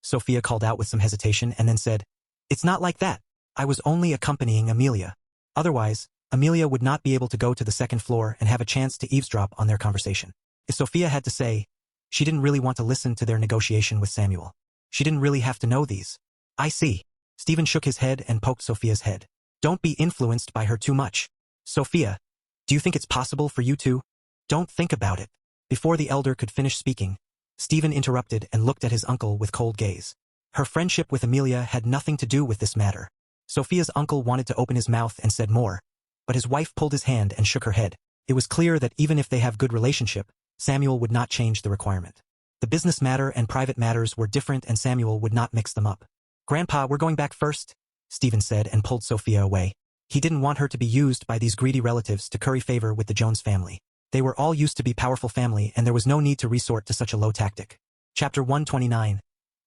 Sophia called out with some hesitation and then said, it's not like that. I was only accompanying Amelia. Otherwise, Amelia would not be able to go to the second floor and have a chance to eavesdrop on their conversation. If Sophia had to say, she didn't really want to listen to their negotiation with Samuel. She didn't really have to know these. I see. Stephen shook his head and poked Sophia's head. Don't be influenced by her too much. Sophia, do you think it's possible for you to? Don't think about it. Before the elder could finish speaking, Stephen interrupted and looked at his uncle with cold gaze. Her friendship with Amelia had nothing to do with this matter. Sophia's uncle wanted to open his mouth and said more, but his wife pulled his hand and shook her head. It was clear that even if they have good relationship, Samuel would not change the requirement. The business matter and private matters were different and Samuel would not mix them up. Grandpa, we're going back first, Stephen said and pulled Sophia away. He didn't want her to be used by these greedy relatives to curry favor with the Jones family. They were all used to be powerful family and there was no need to resort to such a low tactic. Chapter 129.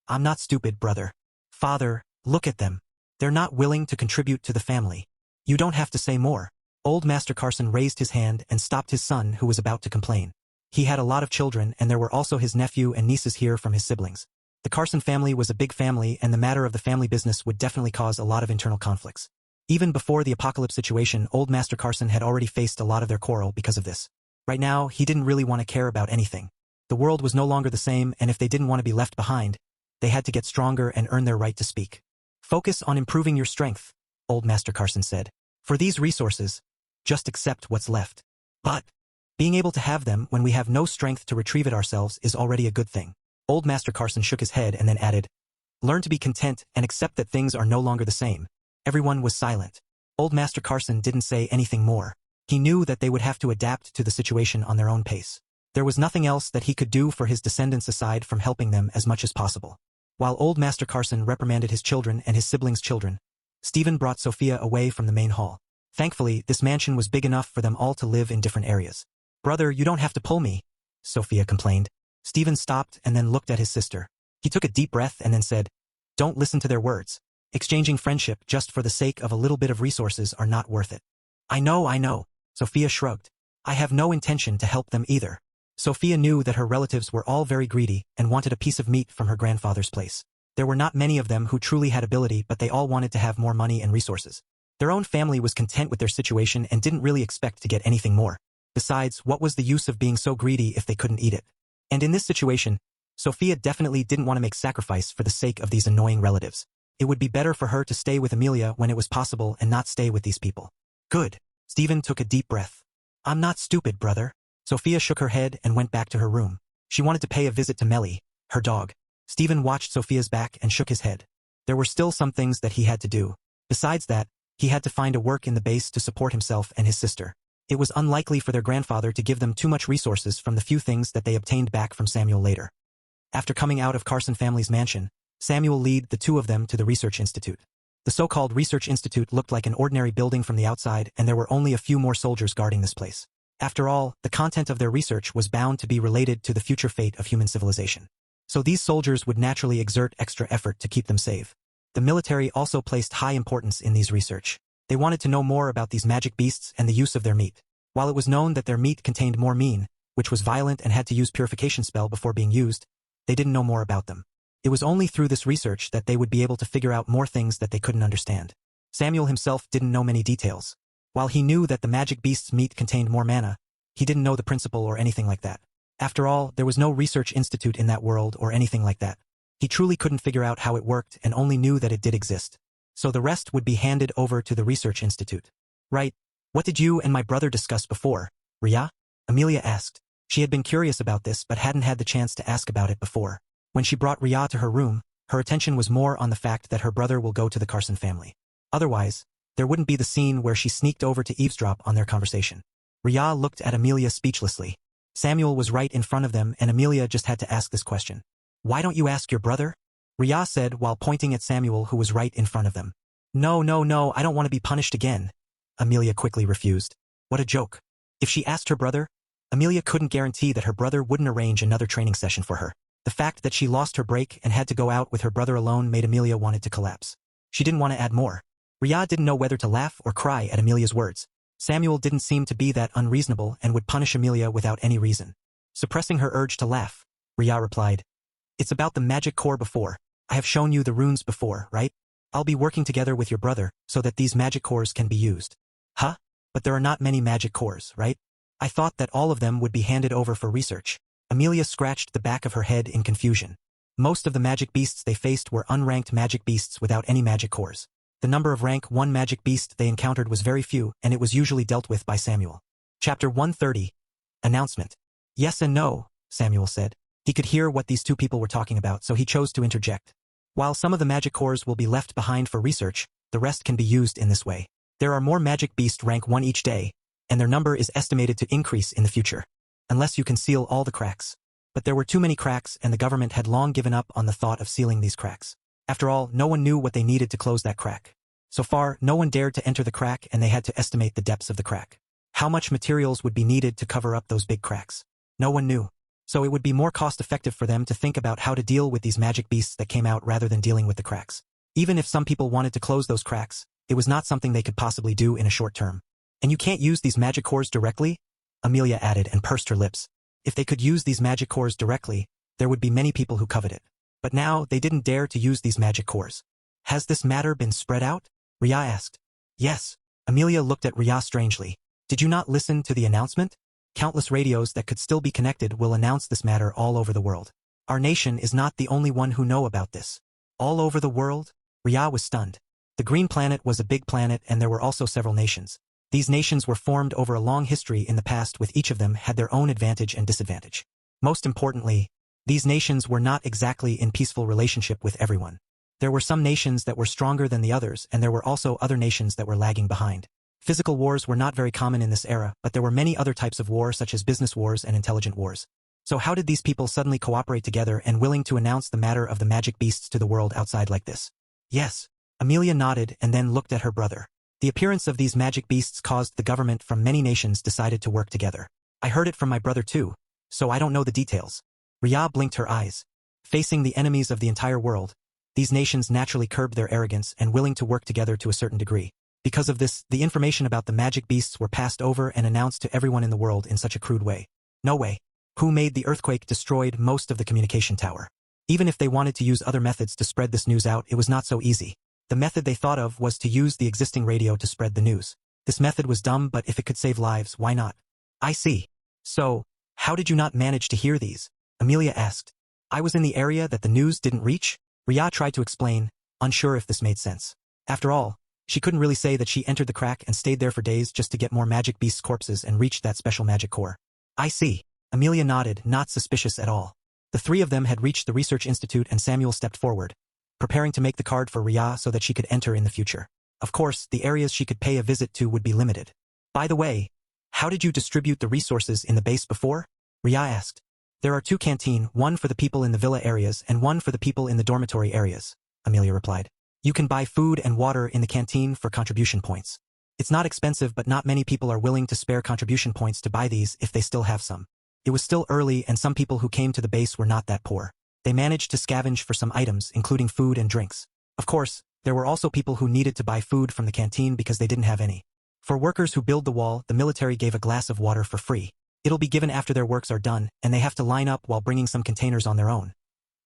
I'm not stupid, brother. Father, look at them. They're not willing to contribute to the family. You don't have to say more. Old Master Carson raised his hand and stopped his son who was about to complain. He had a lot of children and there were also his nephew and nieces here from his siblings. The Carson family was a big family and the matter of the family business would definitely cause a lot of internal conflicts. Even before the apocalypse situation, Old Master Carson had already faced a lot of their quarrel because of this. Right now, he didn't really want to care about anything. The world was no longer the same and if they didn't want to be left behind, they had to get stronger and earn their right to speak. Focus on improving your strength, Old Master Carson said. For these resources, just accept what's left. But being able to have them when we have no strength to retrieve it ourselves is already a good thing. Old Master Carson shook his head and then added, learn to be content and accept that things are no longer the same. Everyone was silent. Old Master Carson didn't say anything more. He knew that they would have to adapt to the situation on their own pace. There was nothing else that he could do for his descendants aside from helping them as much as possible. While Old Master Carson reprimanded his children and his siblings' children, Stephen brought Sophia away from the main hall. Thankfully, this mansion was big enough for them all to live in different areas. Brother, you don't have to pull me, Sophia complained. Stephen stopped and then looked at his sister. He took a deep breath and then said, don't listen to their words. Exchanging friendship just for the sake of a little bit of resources are not worth it. I know, Sophia shrugged. I have no intention to help them either. Sophia knew that her relatives were all very greedy and wanted a piece of meat from her grandfather's place. There were not many of them who truly had ability, but they all wanted to have more money and resources. Their own family was content with their situation and didn't really expect to get anything more. Besides, what was the use of being so greedy if they couldn't eat it? And in this situation, Sophia definitely didn't want to make sacrifice for the sake of these annoying relatives. It would be better for her to stay with Amelia when it was possible and not stay with these people. Good. Stephen took a deep breath. I'm not stupid, brother. Sophia shook her head and went back to her room. She wanted to pay a visit to Melly, her dog. Stephen watched Sophia's back and shook his head. There were still some things that he had to do. Besides that, he had to find a work in the base to support himself and his sister. It was unlikely for their grandfather to give them too much resources from the few things that they obtained back from Samuel later. After coming out of Carson family's mansion, Samuel led the two of them to the research institute. The so-called research institute looked like an ordinary building from the outside and there were only a few more soldiers guarding this place. After all, the content of their research was bound to be related to the future fate of human civilization. So these soldiers would naturally exert extra effort to keep them safe. The military also placed high importance in these research. They wanted to know more about these magic beasts and the use of their meat. While it was known that their meat contained more mean, which was violent and had to use purification spell before being used, they didn't know more about them. It was only through this research that they would be able to figure out more things that they couldn't understand. Samuel himself didn't know many details. While he knew that the magic beast's meat contained more mana, he didn't know the principle or anything like that. After all, there was no research institute in that world or anything like that. He truly couldn't figure out how it worked and only knew that it did exist. So the rest would be handed over to the research institute. Right. What did you and my brother discuss before, Ria? Amelia asked. She had been curious about this but hadn't had the chance to ask about it before. When she brought Ria to her room, her attention was more on the fact that her brother will go to the Carson family. Otherwise, there wouldn't be the scene where she sneaked over to eavesdrop on their conversation. Ria looked at Amelia speechlessly. Samuel was right in front of them and Amelia just had to ask this question. Why don't you ask your brother? Ria said while pointing at Samuel who was right in front of them. No, I don't want to be punished again. Amelia quickly refused. What a joke. If she asked her brother, Amelia couldn't guarantee that her brother wouldn't arrange another training session for her. The fact that she lost her break and had to go out with her brother alone made Amelia wanted to collapse. She didn't want to add more. Ria didn't know whether to laugh or cry at Amelia's words. Samuel didn't seem to be that unreasonable and would punish Amelia without any reason. Suppressing her urge to laugh, Ria replied, "It's about the magic core before. I have shown you the runes before, right? I'll be working together with your brother so that these magic cores can be used." "Huh? But there are not many magic cores, right? I thought that all of them would be handed over for research." Amelia scratched the back of her head in confusion. Most of the magic beasts they faced were unranked magic beasts without any magic cores. The number of rank 1 magic beast they encountered was very few, and it was usually dealt with by Samuel. Chapter 130. Announcement. "Yes and no," Samuel said. He could hear what these two people were talking about, so he chose to interject. "While some of the magic cores will be left behind for research, the rest can be used in this way. There are more magic beast rank 1 each day, and their number is estimated to increase in the future. Unless you can seal all the cracks." But there were too many cracks, and the government had long given up on the thought of sealing these cracks. After all, no one knew what they needed to close that crack. So far, no one dared to enter the crack, and they had to estimate the depths of the crack. How much materials would be needed to cover up those big cracks? No one knew. So it would be more cost-effective for them to think about how to deal with these magic beasts that came out rather than dealing with the cracks. Even if some people wanted to close those cracks, it was not something they could possibly do in a short term. "And you can't use these magic cores directly?" Amelia added and pursed her lips. If they could use these magic cores directly, there would be many people who covet it. But now, they didn't dare to use these magic cores. "Has this matter been spread out?" Ria asked. "Yes." Amelia looked at Ria strangely. "Did you not listen to the announcement? Countless radios that could still be connected will announce this matter all over the world. Our nation is not the only one who know about this." "All over the world?" Ria was stunned. The Green Planet was a big planet, and there were also several nations. These nations were formed over a long history in the past, with each of them had their own advantage and disadvantage. Most importantly, these nations were not exactly in peaceful relationship with everyone. There were some nations that were stronger than the others, and there were also other nations that were lagging behind. Physical wars were not very common in this era, but there were many other types of war, such as business wars and intelligent wars. So how did these people suddenly cooperate together and willing to announce the matter of the magic beasts to the world outside like this? "Yes." Amelia nodded and then looked at her brother. "The appearance of these magic beasts caused the government from many nations decided to work together. I heard it from my brother too, so I don't know the details." Ria blinked her eyes. Facing the enemies of the entire world, these nations naturally curbed their arrogance and willing to work together to a certain degree. Because of this, the information about the magic beasts were passed over and announced to everyone in the world in such a crude way. No way. Who made the earthquake destroyed most of the communication tower. Even if they wanted to use other methods to spread this news out, it was not so easy. The method they thought of was to use the existing radio to spread the news. This method was dumb, but if it could save lives, why not? "I see. So, how did you not manage to hear these?" Amelia asked. "I was in the area that the news didn't reach." Ria tried to explain, unsure if this made sense. After all, she couldn't really say that she entered the crack and stayed there for days just to get more magic beasts' corpses and reached that special magic core. "I see." Amelia nodded, not suspicious at all. The three of them had reached the research institute, and Samuel stepped forward, preparing to make the card for Ria so that she could enter in the future. Of course, the areas she could pay a visit to would be limited. "By the way, how did you distribute the resources in the base before?" Ria asked. "There are 2 canteens, one for the people in the villa areas and one for the people in the dormitory areas," Amelia replied. "You can buy food and water in the canteen for contribution points. It's not expensive, but not many people are willing to spare contribution points to buy these if they still have some." It was still early, and some people who came to the base were not that poor. They managed to scavenge for some items, including food and drinks. Of course, there were also people who needed to buy food from the canteen because they didn't have any. For workers who build the wall, the military gave a glass of water for free. It'll be given after their works are done, and they have to line up while bringing some containers on their own.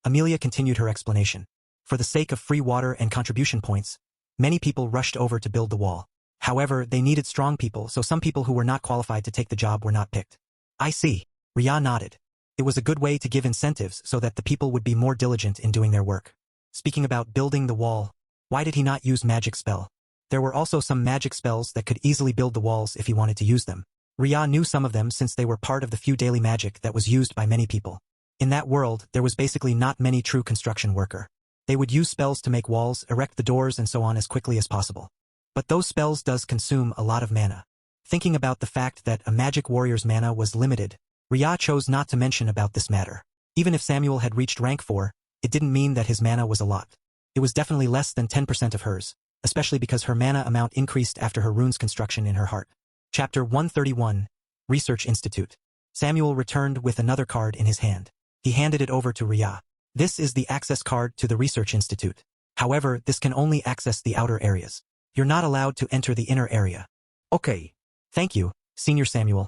Amelia continued her explanation. For the sake of free water and contribution points, many people rushed over to build the wall. However, they needed strong people, so some people who were not qualified to take the job were not picked. "I see." Ria nodded. It was a good way to give incentives so that the people would be more diligent in doing their work. Speaking about building the wall, why did he not use magic spell? There were also some magic spells that could easily build the walls if he wanted to use them. Ria knew some of them since they were part of the few daily magic that was used by many people. In that world, there was basically not many true construction worker. They would use spells to make walls, erect the doors and so on as quickly as possible. But those spells does consume a lot of mana. Thinking about the fact that a magic warrior's mana was limited, Ria chose not to mention about this matter. Even if Samuel had reached rank 4, it didn't mean that his mana was a lot. It was definitely less than 10% of hers, especially because her mana amount increased after her runes construction in her heart. Chapter 131. Research Institute. Samuel returned with another card in his hand. He handed it over to Ria. "This is the access card to the Research Institute. However, this can only access the outer areas. You're not allowed to enter the inner area." Okay. Thank you, Senior Samuel.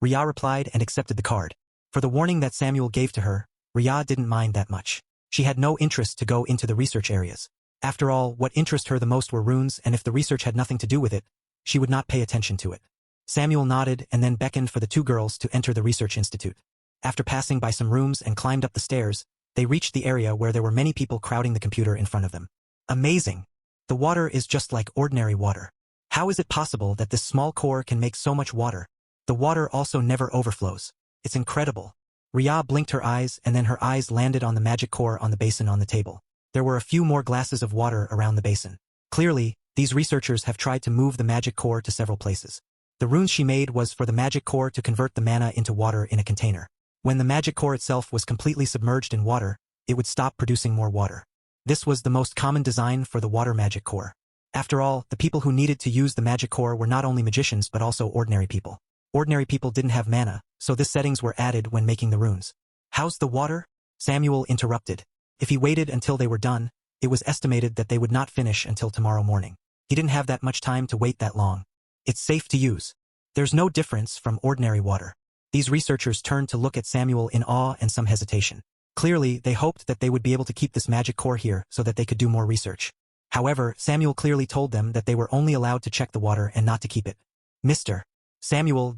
Ria replied and accepted the card. For the warning that Samuel gave to her, Ria didn't mind that much. She had no interest to go into the research areas. After all, what interested her the most were runes, and if the research had nothing to do with it, she would not pay attention to it. Samuel nodded and then beckoned for the two girls to enter the research institute. After passing by some rooms and climbed up the stairs, they reached the area where there were many people crowding the computer in front of them. Amazing! The water is just like ordinary water. How is it possible that this small core can make so much water? The water also never overflows. It's incredible. Ria blinked her eyes and then her eyes landed on the magic core on the basin on the table. There were a few more glasses of water around the basin. Clearly, these researchers have tried to move the magic core to several places. The runes she made was for the magic core to convert the mana into water in a container. When the magic core itself was completely submerged in water, it would stop producing more water. This was the most common design for the water magic core. After all, the people who needed to use the magic core were not only magicians but also ordinary people. Ordinary people didn't have mana, so these settings were added when making the runes. How's the water? Samuel interrupted. If he waited until they were done, it was estimated that they would not finish until tomorrow morning. He didn't have that much time to wait that long. It's safe to use. There's no difference from ordinary water. These researchers turned to look at Samuel in awe and some hesitation. Clearly, they hoped that they would be able to keep this magic core here so that they could do more research. However, Samuel clearly told them that they were only allowed to check the water and not to keep it. Mr. Samuel,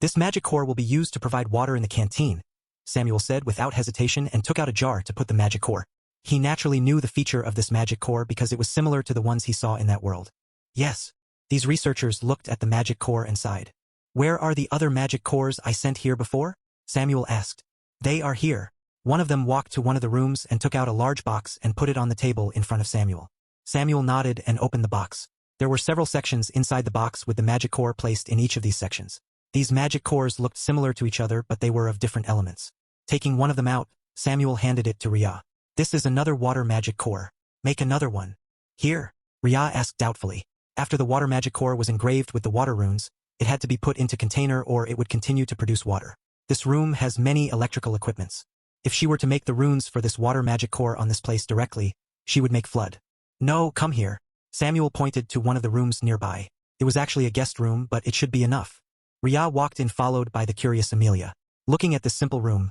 this magic core will be used to provide water in the canteen, Samuel said without hesitation and took out a jar to put the magic core. He naturally knew the feature of this magic core because it was similar to the ones he saw in that world. Yes. These researchers looked at the magic core and sighed. Where are the other magic cores I sent here before? Samuel asked. They are here. One of them walked to one of the rooms and took out a large box and put it on the table in front of Samuel. Samuel nodded and opened the box. There were several sections inside the box with the magic core placed in each of these sections. These magic cores looked similar to each other, but they were of different elements. Taking one of them out, Samuel handed it to Ria. This is another water magic core. Make another one. Here? Ria asked doubtfully. After the water magic core was engraved with the water runes, it had to be put into container or it would continue to produce water. This room has many electrical equipments. If she were to make the runes for this water magic core on this place directly, she would make flood. No, come here. Samuel pointed to one of the rooms nearby. It was actually a guest room, but it should be enough. Ria walked in followed by the curious Amelia. Looking at this simple room,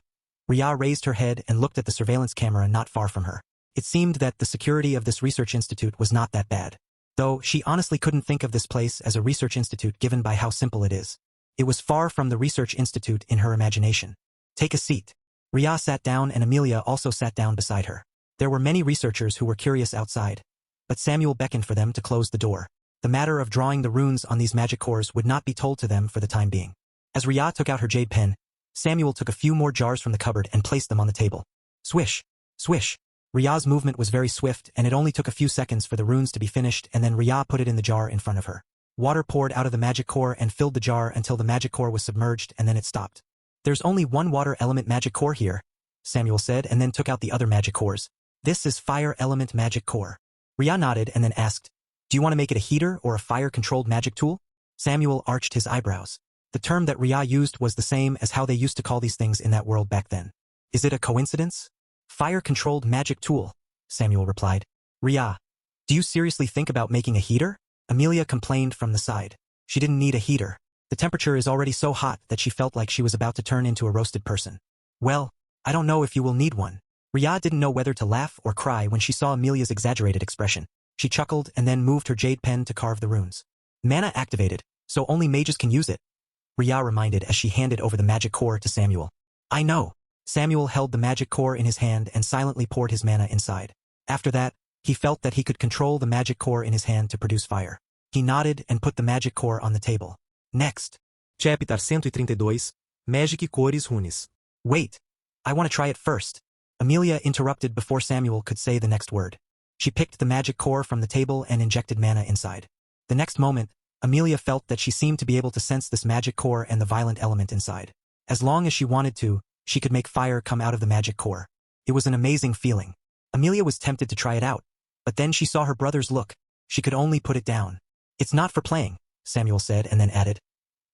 Ria raised her head and looked at the surveillance camera not far from her. It seemed that the security of this research institute was not that bad. Though she honestly couldn't think of this place as a research institute given by how simple it is. It was far from the research institute in her imagination. Take a seat. Ria sat down and Amelia also sat down beside her. There were many researchers who were curious outside, but Samuel beckoned for them to close the door. The matter of drawing the runes on these magic cores would not be told to them for the time being. As Ria took out her jade pen, Samuel took a few more jars from the cupboard and placed them on the table. Swish! Swish! Ria's movement was very swift and it only took a few seconds for the runes to be finished and then Ria put it in the jar in front of her. Water poured out of the magic core and filled the jar until the magic core was submerged and then it stopped. There's only one water element magic core here, Samuel said and then took out the other magic cores. This is fire element magic core. Ria nodded and then asked, do you want to make it a heater or a fire-controlled magic tool? Samuel arched his eyebrows. The term that Ria used was the same as how they used to call these things in that world back then. Is it a coincidence? Fire-controlled magic tool, Samuel replied. Ria, do you seriously think about making a heater? Amelia complained from the side. She didn't need a heater. The temperature is already so hot that she felt like she was about to turn into a roasted person. Well, I don't know if you will need one. Ria didn't know whether to laugh or cry when she saw Amelia's exaggerated expression. She chuckled and then moved her jade pen to carve the runes. Mana activated, so only mages can use it, Ria reminded as she handed over the magic core to Samuel. I know. Samuel held the magic core in his hand and silently poured his mana inside. After that, he felt that he could control the magic core in his hand to produce fire. He nodded and put the magic core on the table. Next. Chapter 132, Magic Cores Runes. Wait. I want to try it first. Amelia interrupted before Samuel could say the next word. She picked the magic core from the table and injected mana inside. The next moment, Amelia felt that she seemed to be able to sense this magic core and the violent element inside. As long as she wanted to, she could make fire come out of the magic core. It was an amazing feeling. Amelia was tempted to try it out, but then she saw her brother's look. She could only put it down. It's not for playing, Samuel said and then added.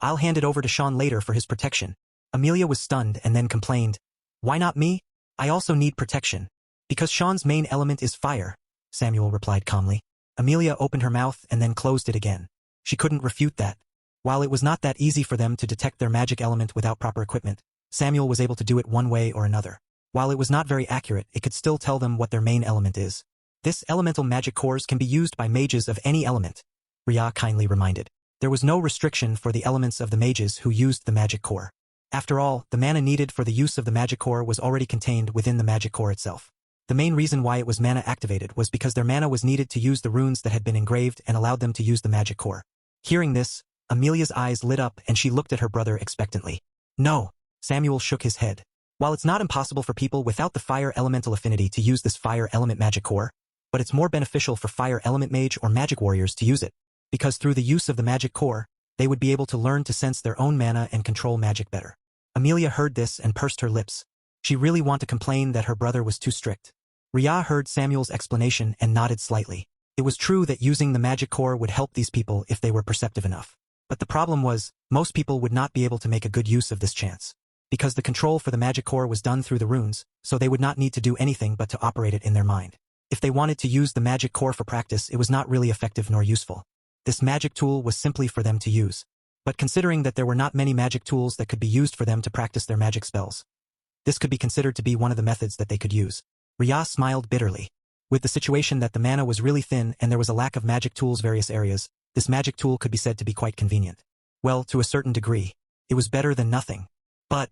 I'll hand it over to Sean later for his protection. Amelia was stunned and then complained. Why not me? I also need protection. Because Sean's main element is fire, Samuel replied calmly. Amelia opened her mouth and then closed it again. She couldn't refute that. While it was not that easy for them to detect their magic element without proper equipment, Samuel was able to do it one way or another. While it was not very accurate, it could still tell them what their main element is. This elemental magic cores can be used by mages of any element, Ria kindly reminded. There was no restriction for the elements of the mages who used the magic core. After all, the mana needed for the use of the magic core was already contained within the magic core itself. The main reason why it was mana activated was because their mana was needed to use the runes that had been engraved and allowed them to use the magic core. Hearing this, Amelia's eyes lit up and she looked at her brother expectantly. No, Samuel shook his head. While it's not impossible for people without the fire elemental affinity to use this fire element magic core, but it's more beneficial for fire element mage or magic warriors to use it, because through the use of the magic core, they would be able to learn to sense their own mana and control magic better. Amelia heard this and pursed her lips. She really wanted to complain that her brother was too strict. Ria heard Samuel's explanation and nodded slightly. It was true that using the magic core would help these people if they were perceptive enough. But the problem was, most people would not be able to make a good use of this chance. Because the control for the magic core was done through the runes, so they would not need to do anything but to operate it in their mind. If they wanted to use the magic core for practice, it was not really effective nor useful. This magic tool was simply for them to use. But considering that there were not many magic tools that could be used for them to practice their magic spells, this could be considered to be one of the methods that they could use. Ria smiled bitterly. With the situation that the mana was really thin and there was a lack of magic tools in various areas, this magic tool could be said to be quite convenient. Well, to a certain degree, it was better than nothing. But,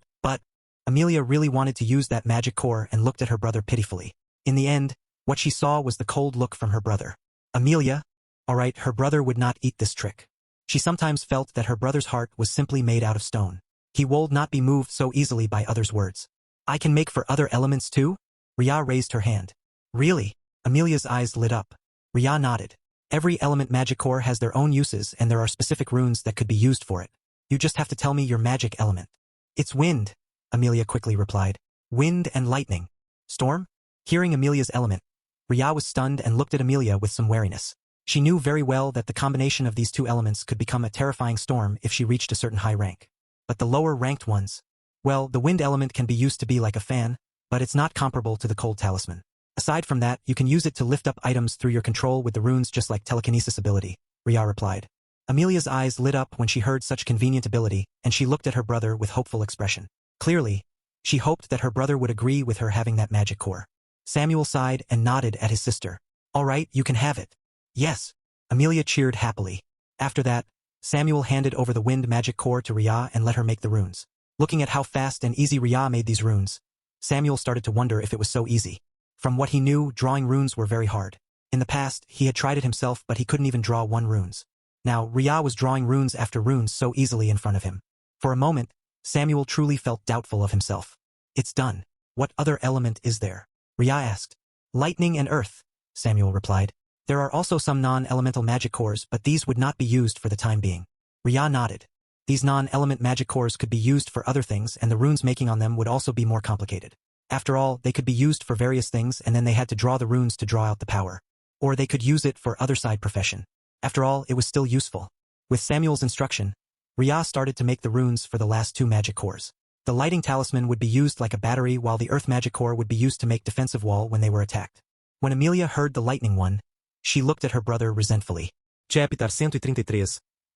Amelia really wanted to use that magic core and looked at her brother pitifully. In the end, what she saw was the cold look from her brother. Amelia? Alright, her brother would not eat this trick. She sometimes felt that her brother's heart was simply made out of stone. He would not be moved so easily by others' words. I can make for other elements too? Ria raised her hand. Really? Amelia's eyes lit up. Ria nodded. Every element magic core has their own uses and there are specific runes that could be used for it. You just have to tell me your magic element. It's wind, Amelia quickly replied. Wind and lightning. Storm? Hearing Amelia's element, Ria was stunned and looked at Amelia with some wariness. She knew very well that the combination of these two elements could become a terrifying storm if she reached a certain high rank. But the lower ranked ones, well, the wind element can be used to be like a fan, but it's not comparable to the cold talisman. Aside from that, you can use it to lift up items through your control with the runes just like telekinesis ability, Ria replied. Amelia's eyes lit up when she heard such convenient ability, and she looked at her brother with hopeful expression. Clearly, she hoped that her brother would agree with her having that magic core. Samuel sighed and nodded at his sister. All right, you can have it. Yes, Amelia cheered happily. After that, Samuel handed over the wind magic core to Ria and let her make the runes. Looking at how fast and easy Ria made these runes, Samuel started to wonder if it was so easy. From what he knew, drawing runes were very hard. In the past, he had tried it himself but he couldn't even draw one runes. Now, Ria was drawing runes after runes so easily in front of him. For a moment, Samuel truly felt doubtful of himself. It's done. What other element is there? Ria asked. Lightning and earth, Samuel replied. There are also some non-elemental magic cores, but these would not be used for the time being. Ria nodded. These non-element magic cores could be used for other things and the runes making on them would also be more complicated. After all, they could be used for various things and then they had to draw the runes to draw out the power. Or they could use it for other side profession. After all, it was still useful. With Samuel's instruction, Ria started to make the runes for the last two magic cores. The lighting talisman would be used like a battery while the earth magic core would be used to make defensive wall when they were attacked. When Amelia heard the lightning one, she looked at her brother resentfully. Chapter 133.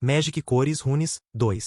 Magic Cores Runes 2.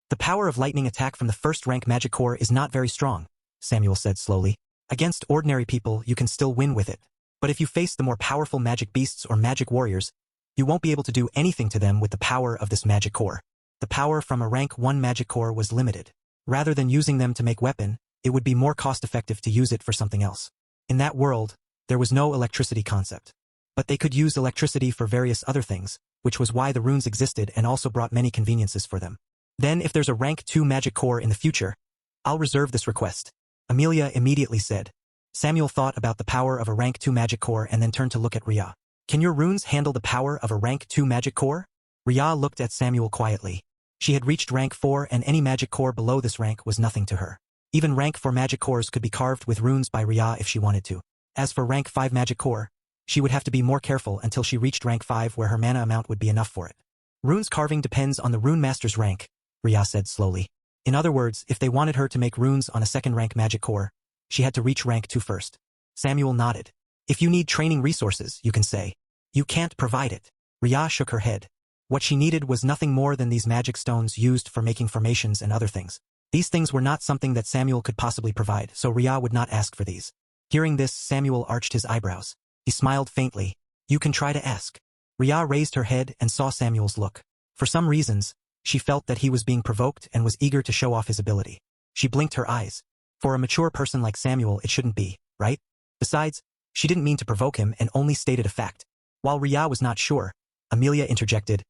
The power of lightning attack from the first rank magic core is not very strong, Samuel said slowly. Against ordinary people, you can still win with it. But if you face the more powerful magic beasts or magic warriors, you won't be able to do anything to them with the power of this magic core. The power from a rank 1 magic core was limited. Rather than using them to make weapon, it would be more cost-effective to use it for something else. In that world, there was no electricity concept. But they could use electricity for various other things, which was why the runes existed and also brought many conveniences for them. Then if there's a rank 2 magic core in the future, I'll reserve this request, Amelia immediately said. Samuel thought about the power of a rank 2 magic core and then turned to look at Ria. Can your runes handle the power of a rank 2 magic core? Ria looked at Samuel quietly. She had reached rank 4 and any magic core below this rank was nothing to her. Even rank 4 magic cores could be carved with runes by Ria if she wanted to. As for rank 5 magic core, she would have to be more careful until she reached rank 5 where her mana amount would be enough for it. Runes carving depends on the Runemaster's rank, Ria said slowly. In other words, if they wanted her to make runes on a second rank magic core, she had to reach rank 2 first. Samuel nodded. If you need training resources, you can say. You can't provide it. Ria shook her head. What she needed was nothing more than these magic stones used for making formations and other things. These things were not something that Samuel could possibly provide, so Ria would not ask for these. Hearing this, Samuel arched his eyebrows. He smiled faintly. You can try to ask. Ria raised her head and saw Samuel's look. For some reasons, she felt that he was being provoked and was eager to show off his ability. She blinked her eyes. For a mature person like Samuel, it shouldn't be, right? Besides, she didn't mean to provoke him and only stated a fact. While Ria was not sure, Amelia interjected.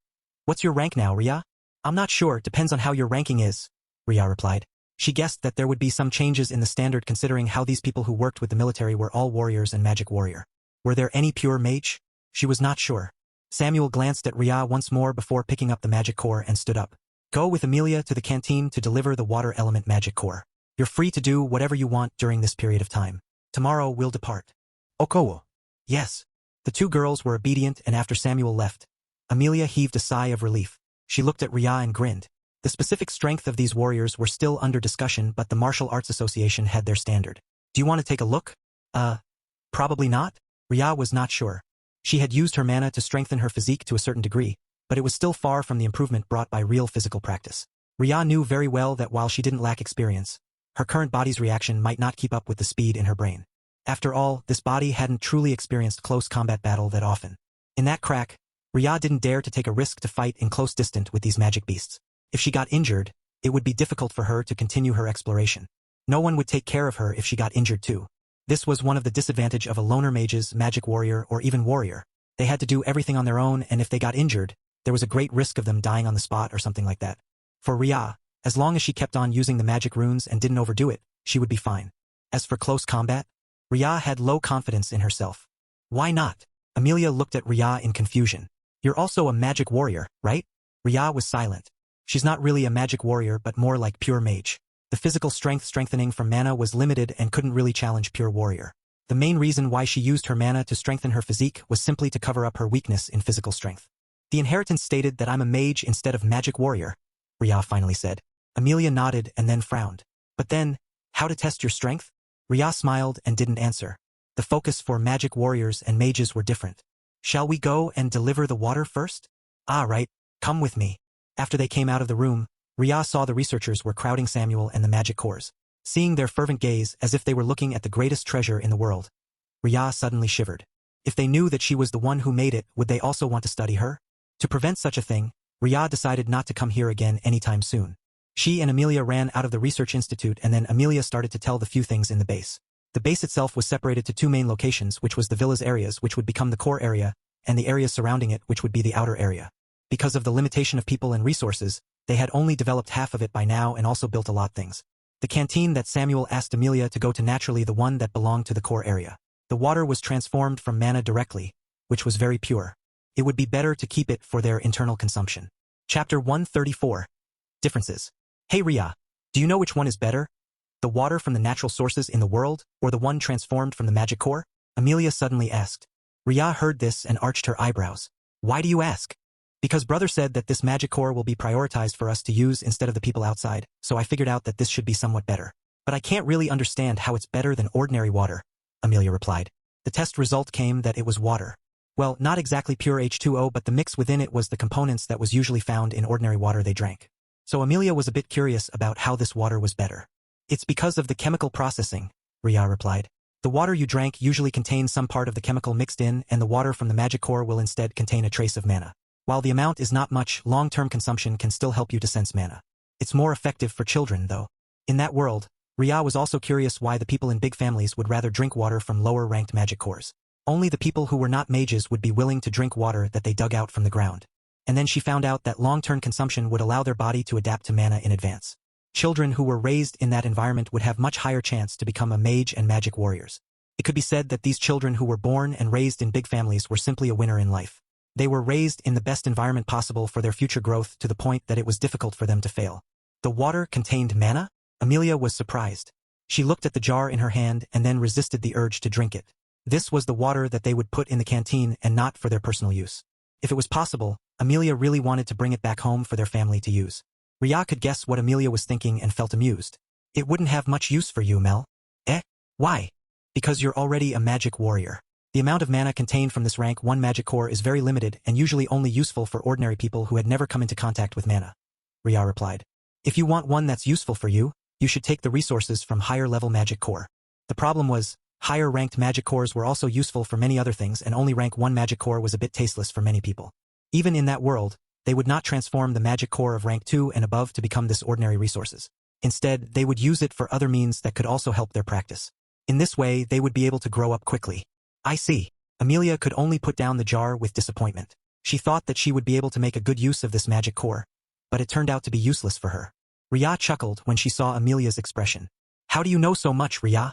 What's your rank now, Ria? I'm not sure, depends on how your ranking is, Ria replied. She guessed that there would be some changes in the standard considering how these people who worked with the military were all warriors and magic warrior. Were there any pure mage? She was not sure. Samuel glanced at Ria once more before picking up the magic core and stood up. Go with Amelia to the canteen to deliver the water element magic core. You're free to do whatever you want during this period of time. Tomorrow we'll depart. Okowo. Yes. The two girls were obedient, and after Samuel left, Amelia heaved a sigh of relief. She looked at Ria and grinned. The specific strength of these warriors were still under discussion, but the Martial Arts Association had their standard. Do you want to take a look? Probably not? Ria was not sure. She had used her mana to strengthen her physique to a certain degree, but it was still far from the improvement brought by real physical practice. Ria knew very well that while she didn't lack experience, her current body's reaction might not keep up with the speed in her brain. After all, this body hadn't truly experienced close combat battle that often. In that crack, Ria didn't dare to take a risk to fight in close distance with these magic beasts. If she got injured, it would be difficult for her to continue her exploration. No one would take care of her if she got injured too. This was one of the disadvantages of a loner mage's magic warrior or even warrior. They had to do everything on their own, and if they got injured, there was a great risk of them dying on the spot or something like that. For Ria, as long as she kept on using the magic runes and didn't overdo it, she would be fine. As for close combat, Ria had low confidence in herself. Why not? Amelia looked at Ria in confusion. You're also a magic warrior, right? Ria was silent. She's not really a magic warrior but more like pure mage. The physical strength strengthening from mana was limited and couldn't really challenge pure warrior. The main reason why she used her mana to strengthen her physique was simply to cover up her weakness in physical strength. The inheritance stated that I'm a mage instead of magic warrior, Ria finally said. Amelia nodded and then frowned. But then, how to test your strength? Ria smiled and didn't answer. The focus for magic warriors and mages were different. Shall we go and deliver the water first? Ah, right, come with me. After they came out of the room, Ria saw the researchers were crowding Samuel and the magic cores. Seeing their fervent gaze as if they were looking at the greatest treasure in the world, Ria suddenly shivered. If they knew that she was the one who made it, would they also want to study her? To prevent such a thing, Ria decided not to come here again anytime soon. She and Amelia ran out of the research institute, and then Amelia started to tell the few things in the base. The base itself was separated to two main locations, which was the villa's areas, which would become the core area, and the areas surrounding it, which would be the outer area. Because of the limitation of people and resources, they had only developed half of it by now and also built a lot things. The canteen that Samuel asked Amelia to go to naturally the one that belonged to the core area. The water was transformed from mana directly, which was very pure. It would be better to keep it for their internal consumption. Chapter 134. Differences. Hey Ria, do you know which one is better? The water from the natural sources in the world, or the one transformed from the magic core? Amelia suddenly asked. Ria heard this and arched her eyebrows. Why do you ask? Because brother said that this magic core will be prioritized for us to use instead of the people outside, so I figured out that this should be somewhat better. But I can't really understand how it's better than ordinary water, Amelia replied. The test result came that it was water. Well, not exactly pure H2O, but the mix within it was the components that was usually found in ordinary water they drank. So Amelia was a bit curious about how this water was better. It's because of the chemical processing, Ria replied. The water you drank usually contains some part of the chemical mixed in, and the water from the magic core will instead contain a trace of mana. While the amount is not much, long-term consumption can still help you to sense mana. It's more effective for children, though. In that world, Ria was also curious why the people in big families would rather drink water from lower-ranked magic cores. Only the people who were not mages would be willing to drink water that they dug out from the ground. And then she found out that long-term consumption would allow their body to adapt to mana in advance. Children who were raised in that environment would have much higher chance to become a mage and magic warriors. It could be said that these children who were born and raised in big families were simply a winner in life. They were raised in the best environment possible for their future growth to the point that it was difficult for them to fail. The water contained mana? Amelia was surprised. She looked at the jar in her hand and then resisted the urge to drink it. This was the water that they would put in the canteen and not for their personal use. If it was possible, Amelia really wanted to bring it back home for their family to use. Ria could guess what Amelia was thinking and felt amused. It wouldn't have much use for you, Mel. Eh? Why? Because you're already a magic warrior. The amount of mana contained from this rank 1 magic core is very limited and usually only useful for ordinary people who had never come into contact with mana. Ria replied. If you want one that's useful for you, you should take the resources from higher level magic core. The problem was, higher ranked magic cores were also useful for many other things and only rank 1 magic core was a bit tasteless for many people. Even in that world, they would not transform the magic core of rank 2 and above to become this ordinary resources. Instead, they would use it for other means that could also help their practice. In this way, they would be able to grow up quickly. I see. Amelia could only put down the jar with disappointment. She thought that she would be able to make a good use of this magic core, but it turned out to be useless for her. Ria chuckled when she saw Amelia's expression. How do you know so much, Ria?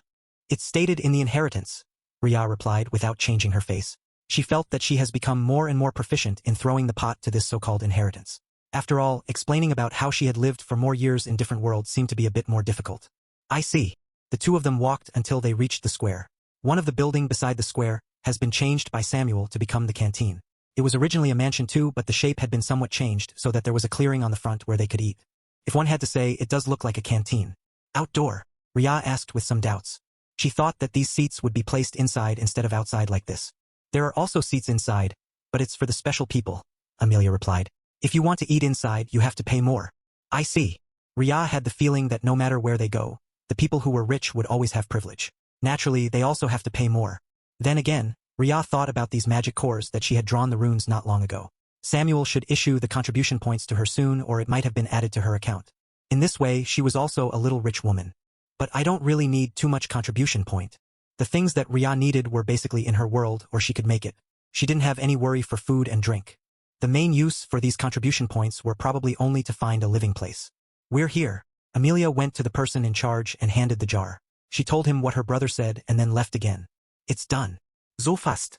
It's stated in the inheritance, Ria replied without changing her face. She felt that she has become more and more proficient in throwing the pot to this so-called inheritance. After all, explaining about how she had lived for more years in different worlds seemed to be a bit more difficult. I see. The two of them walked until they reached the square. One of the building beside the square has been changed by Samuel to become the canteen. It was originally a mansion too, but the shape had been somewhat changed so that there was a clearing on the front where they could eat. If one had to say, it does look like a canteen. Outdoor? Ria asked with some doubts. She thought that these seats would be placed inside instead of outside like this. There are also seats inside, but it's for the special people, Amelia replied. If you want to eat inside, you have to pay more. I see. Ria had the feeling that no matter where they go, the people who were rich would always have privilege. Naturally, they also have to pay more. Then again, Ria thought about these magic cores that she had drawn the runes not long ago. Samuel should issue the contribution points to her soon, or it might have been added to her account. In this way, she was also a little rich woman. But I don't really need too much contribution point. The things that Ria needed were basically in her world, or she could make it. She didn't have any worry for food and drink. The main use for these contribution points were probably only to find a living place. We're here. Amelia went to the person in charge and handed the jar. She told him what her brother said and then left again. It's done. So fast.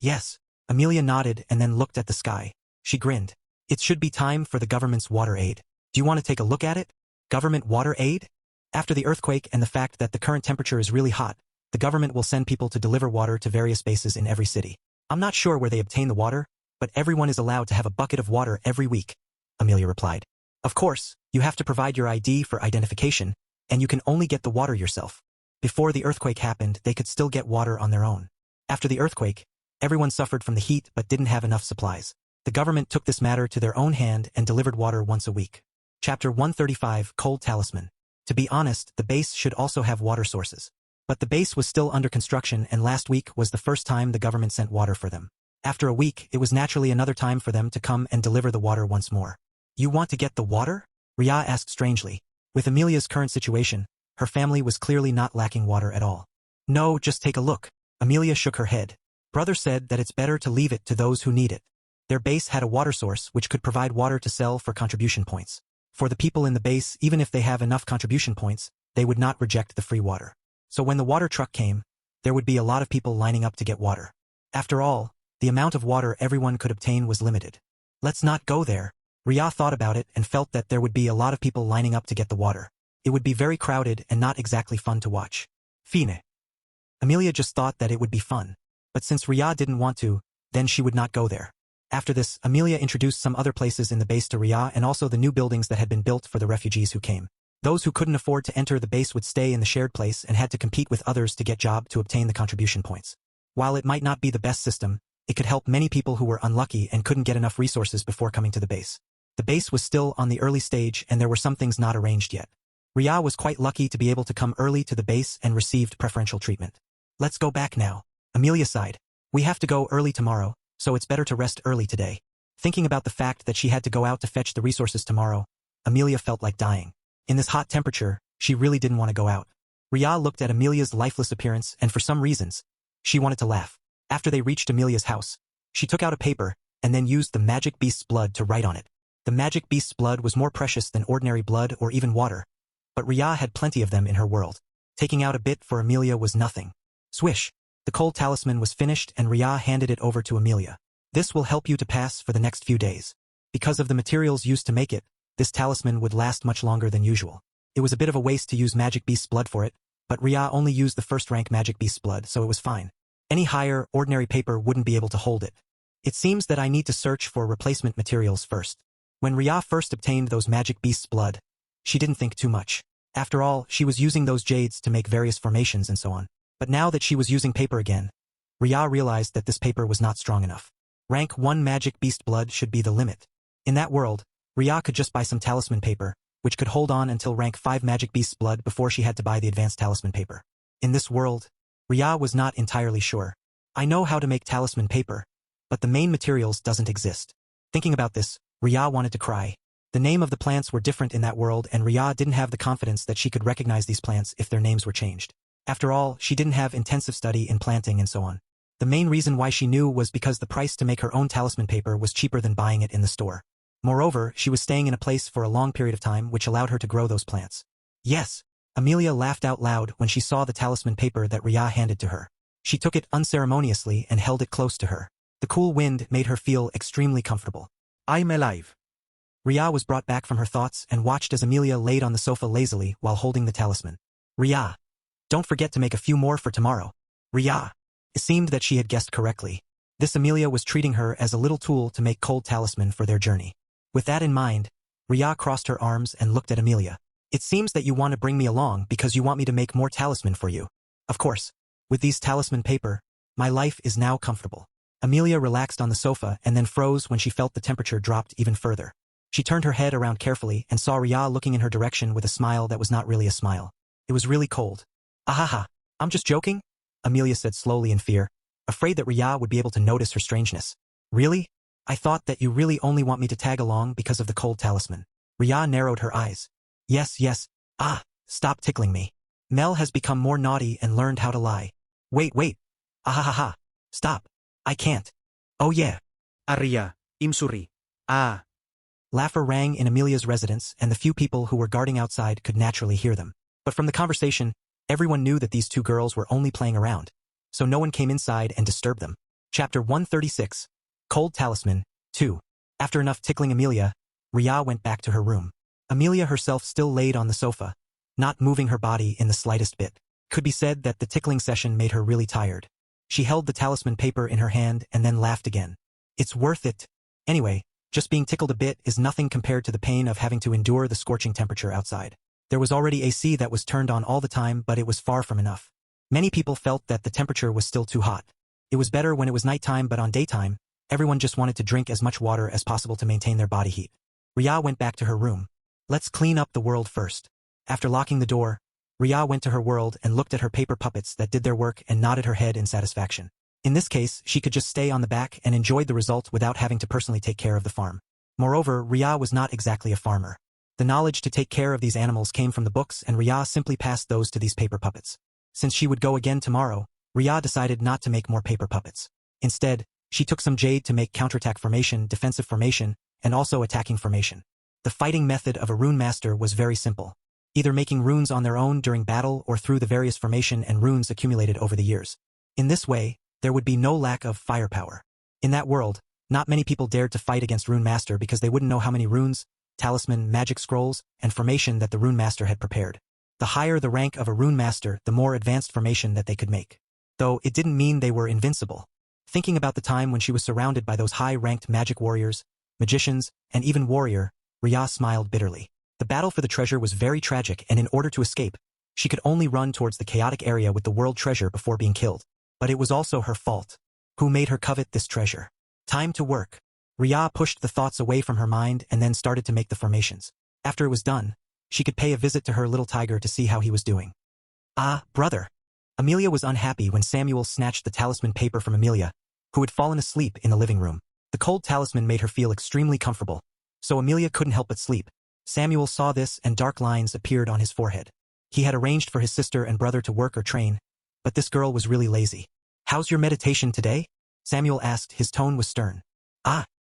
Yes. Amelia nodded and then looked at the sky. She grinned. It should be time for the government's water aid. Do you want to take a look at it? Government water aid? After the earthquake and the fact that the current temperature is really hot, the government will send people to deliver water to various bases in every city. I'm not sure where they obtain the water, but everyone is allowed to have a bucket of water every week, Amelia replied. Of course, you have to provide your ID for identification, and you can only get the water yourself. Before the earthquake happened, they could still get water on their own. After the earthquake, everyone suffered from the heat but didn't have enough supplies. The government took this matter to their own hand and delivered water once a week. Chapter 135, Cold Talisman. To be honest, the base should also have water sources. But the base was still under construction and last week was the first time the government sent water for them. After a week, it was naturally another time for them to come and deliver the water once more. You want to get the water? Ria asked strangely. With Amelia's current situation, her family was clearly not lacking water at all. No, just take a look. Amelia shook her head. Brother said that it's better to leave it to those who need it. Their base had a water source which could provide water to sell for contribution points. For the people in the base, even if they have enough contribution points, they would not reject the free water. So when the water truck came, there would be a lot of people lining up to get water. After all, the amount of water everyone could obtain was limited. Let's not go there. Ria thought about it and felt that there would be a lot of people lining up to get the water. It would be very crowded and not exactly fun to watch. Fine. Amelia just thought that it would be fun. But since Ria didn't want to, then she would not go there. After this, Amelia introduced some other places in the base to Ria and also the new buildings that had been built for the refugees who came. Those who couldn't afford to enter the base would stay in the shared place and had to compete with others to get job to obtain the contribution points. While it might not be the best system, it could help many people who were unlucky and couldn't get enough resources before coming to the base. The base was still on the early stage and there were some things not arranged yet. Ria was quite lucky to be able to come early to the base and received preferential treatment. Let's go back now. Amelia sighed. We have to go early tomorrow, so it's better to rest early today. Thinking about the fact that she had to go out to fetch the resources tomorrow, Amelia felt like dying. In this hot temperature, she really didn't want to go out. Ria looked at Amelia's lifeless appearance and for some reasons, she wanted to laugh. After they reached Amelia's house, she took out a paper and then used the magic beast's blood to write on it. The magic beast's blood was more precious than ordinary blood or even water, but Ria had plenty of them in her world. Taking out a bit for Amelia was nothing. Swish! The cold talisman was finished and Ria handed it over to Amelia. This will help you to pass for the next few days. Because of the materials used to make it, this talisman would last much longer than usual. It was a bit of a waste to use magic beast's blood for it, but Ria only used the first rank magic beast's blood, so it was fine. Any higher, ordinary paper wouldn't be able to hold it. It seems that I need to search for replacement materials first. When Ria first obtained those magic beast's blood, she didn't think too much. After all, she was using those jades to make various formations and so on. But now that she was using paper again, Ria realized that this paper was not strong enough. Rank 1 magic beast blood should be the limit. In that world, Ria could just buy some talisman paper, which could hold on until rank 5 magic beast's blood before she had to buy the advanced talisman paper. In this world, Ria was not entirely sure. I know how to make talisman paper, but the main materials doesn't exist. Thinking about this, Ria wanted to cry. The name of the plants were different in that world and Ria didn't have the confidence that she could recognize these plants if their names were changed. After all, she didn't have intensive study in planting and so on. The main reason why she knew was because the price to make her own talisman paper was cheaper than buying it in the store. Moreover, she was staying in a place for a long period of time which allowed her to grow those plants. Yes, Amelia laughed out loud when she saw the talisman paper that Ria handed to her. She took it unceremoniously and held it close to her. The cool wind made her feel extremely comfortable. I'm alive. Ria was brought back from her thoughts and watched as Amelia laid on the sofa lazily while holding the talisman. Ria, don't forget to make a few more for tomorrow. Ria. It seemed that she had guessed correctly. This Amelia was treating her as a little tool to make cold talisman for their journey. With that in mind, Ria crossed her arms and looked at Amelia. It seems that you want to bring me along because you want me to make more talisman for you. Of course. With these talisman paper, my life is now comfortable. Amelia relaxed on the sofa and then froze when she felt the temperature dropped even further. She turned her head around carefully and saw Ria looking in her direction with a smile that was not really a smile. It was really cold. Ahaha, I'm just joking? Amelia said slowly in fear, afraid that Ria would be able to notice her strangeness. Really? I thought that you really only want me to tag along because of the cold talisman. Ria narrowed her eyes. Yes. Stop tickling me. Mel has become more naughty and learned how to lie. Wait. Ahahaha. Stop. I can't. Oh yeah. Ria, I'm sorry. Laughter rang in Amelia's residence and the few people who were guarding outside could naturally hear them. But from the conversation, everyone knew that these two girls were only playing around. So no one came inside and disturbed them. Chapter 136. Cold Talisman, 2. After enough tickling Amelia, Ria went back to her room. Amelia herself still laid on the sofa, not moving her body in the slightest bit. Could be said that the tickling session made her really tired. She held the talisman paper in her hand and then laughed again. It's worth it. Anyway, just being tickled a bit is nothing compared to the pain of having to endure the scorching temperature outside. There was already AC that was turned on all the time, but it was far from enough. Many people felt that the temperature was still too hot. It was better when it was nighttime, but on daytime, everyone just wanted to drink as much water as possible to maintain their body heat. Ria went back to her room. Let's clean up the world first. After locking the door, Ria went to her world and looked at her paper puppets that did their work and nodded her head in satisfaction. In this case, she could just stay on the back and enjoyed the result without having to personally take care of the farm. Moreover, Ria was not exactly a farmer. The knowledge to take care of these animals came from the books and Ria simply passed those to these paper puppets. Since she would go again tomorrow, Ria decided not to make more paper puppets. Instead, she took some jade to make counterattack formation, defensive formation, and also attacking formation. The fighting method of a Runemaster was very simple. Either making runes on their own during battle or through the various formation and runes accumulated over the years. In this way, there would be no lack of firepower. In that world, not many people dared to fight against Runemaster because they wouldn't know how many runes, talisman, magic scrolls, and formation that the Runemaster had prepared. The higher the rank of a Runemaster, the more advanced formation that they could make. Though it didn't mean they were invincible. Thinking about the time when she was surrounded by those high-ranked magic warriors, magicians, and even warrior, Ria smiled bitterly. The battle for the treasure was very tragic and in order to escape, she could only run towards the chaotic area with the world treasure before being killed. But it was also her fault. Who made her covet this treasure? Time to work. Ria pushed the thoughts away from her mind and then started to make the formations. After it was done, she could pay a visit to her little tiger to see how he was doing. Brother. Amelia was unhappy when Samuel snatched the talisman paper from Amelia, who had fallen asleep in the living room. The cold talisman made her feel extremely comfortable, so Amelia couldn't help but sleep. Samuel saw this and dark lines appeared on his forehead. He had arranged for his sister and brother to work or train, but this girl was really lazy. How's your meditation today? Samuel asked, his tone was stern.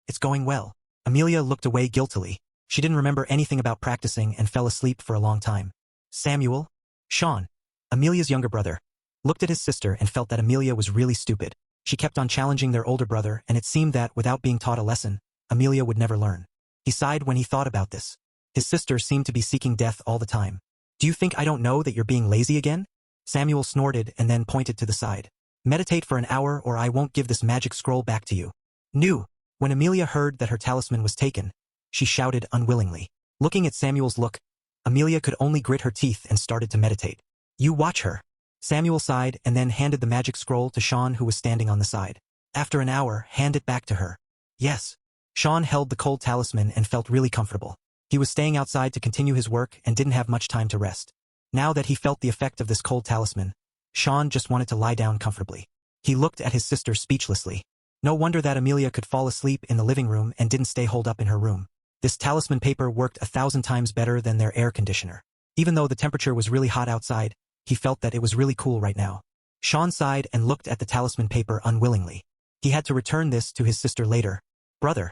It's going well. Amelia looked away guiltily. She didn't remember anything about practicing and fell asleep for a long time. Samuel? Sean, Amelia's younger brother, looked at his sister and felt that Amelia was really stupid. She kept on challenging their older brother and it seemed that without being taught a lesson, Amelia would never learn. He sighed when he thought about this. His sister seemed to be seeking death all the time. Do you think I don't know that you're being lazy again? Samuel snorted and then pointed to the side. Meditate for an hour or I won't give this magic scroll back to you. No. When Amelia heard that her talisman was taken, she shouted unwillingly. Looking at Samuel's look, Amelia could only grit her teeth and started to meditate. You watch her. Samuel sighed and then handed the magic scroll to Sean, who was standing on the side. After an hour, hand it back to her. Yes. Sean held the cold talisman and felt really comfortable. He was staying outside to continue his work and didn't have much time to rest. Now that he felt the effect of this cold talisman, Sean just wanted to lie down comfortably. He looked at his sister speechlessly. No wonder that Amelia could fall asleep in the living room and didn't stay holed up in her room. This talisman paper worked 1,000 times better than their air conditioner. Even though the temperature was really hot outside, he felt that it was really cool right now. Sean sighed and looked at the talisman paper unwillingly. He had to return this to his sister later. Brother,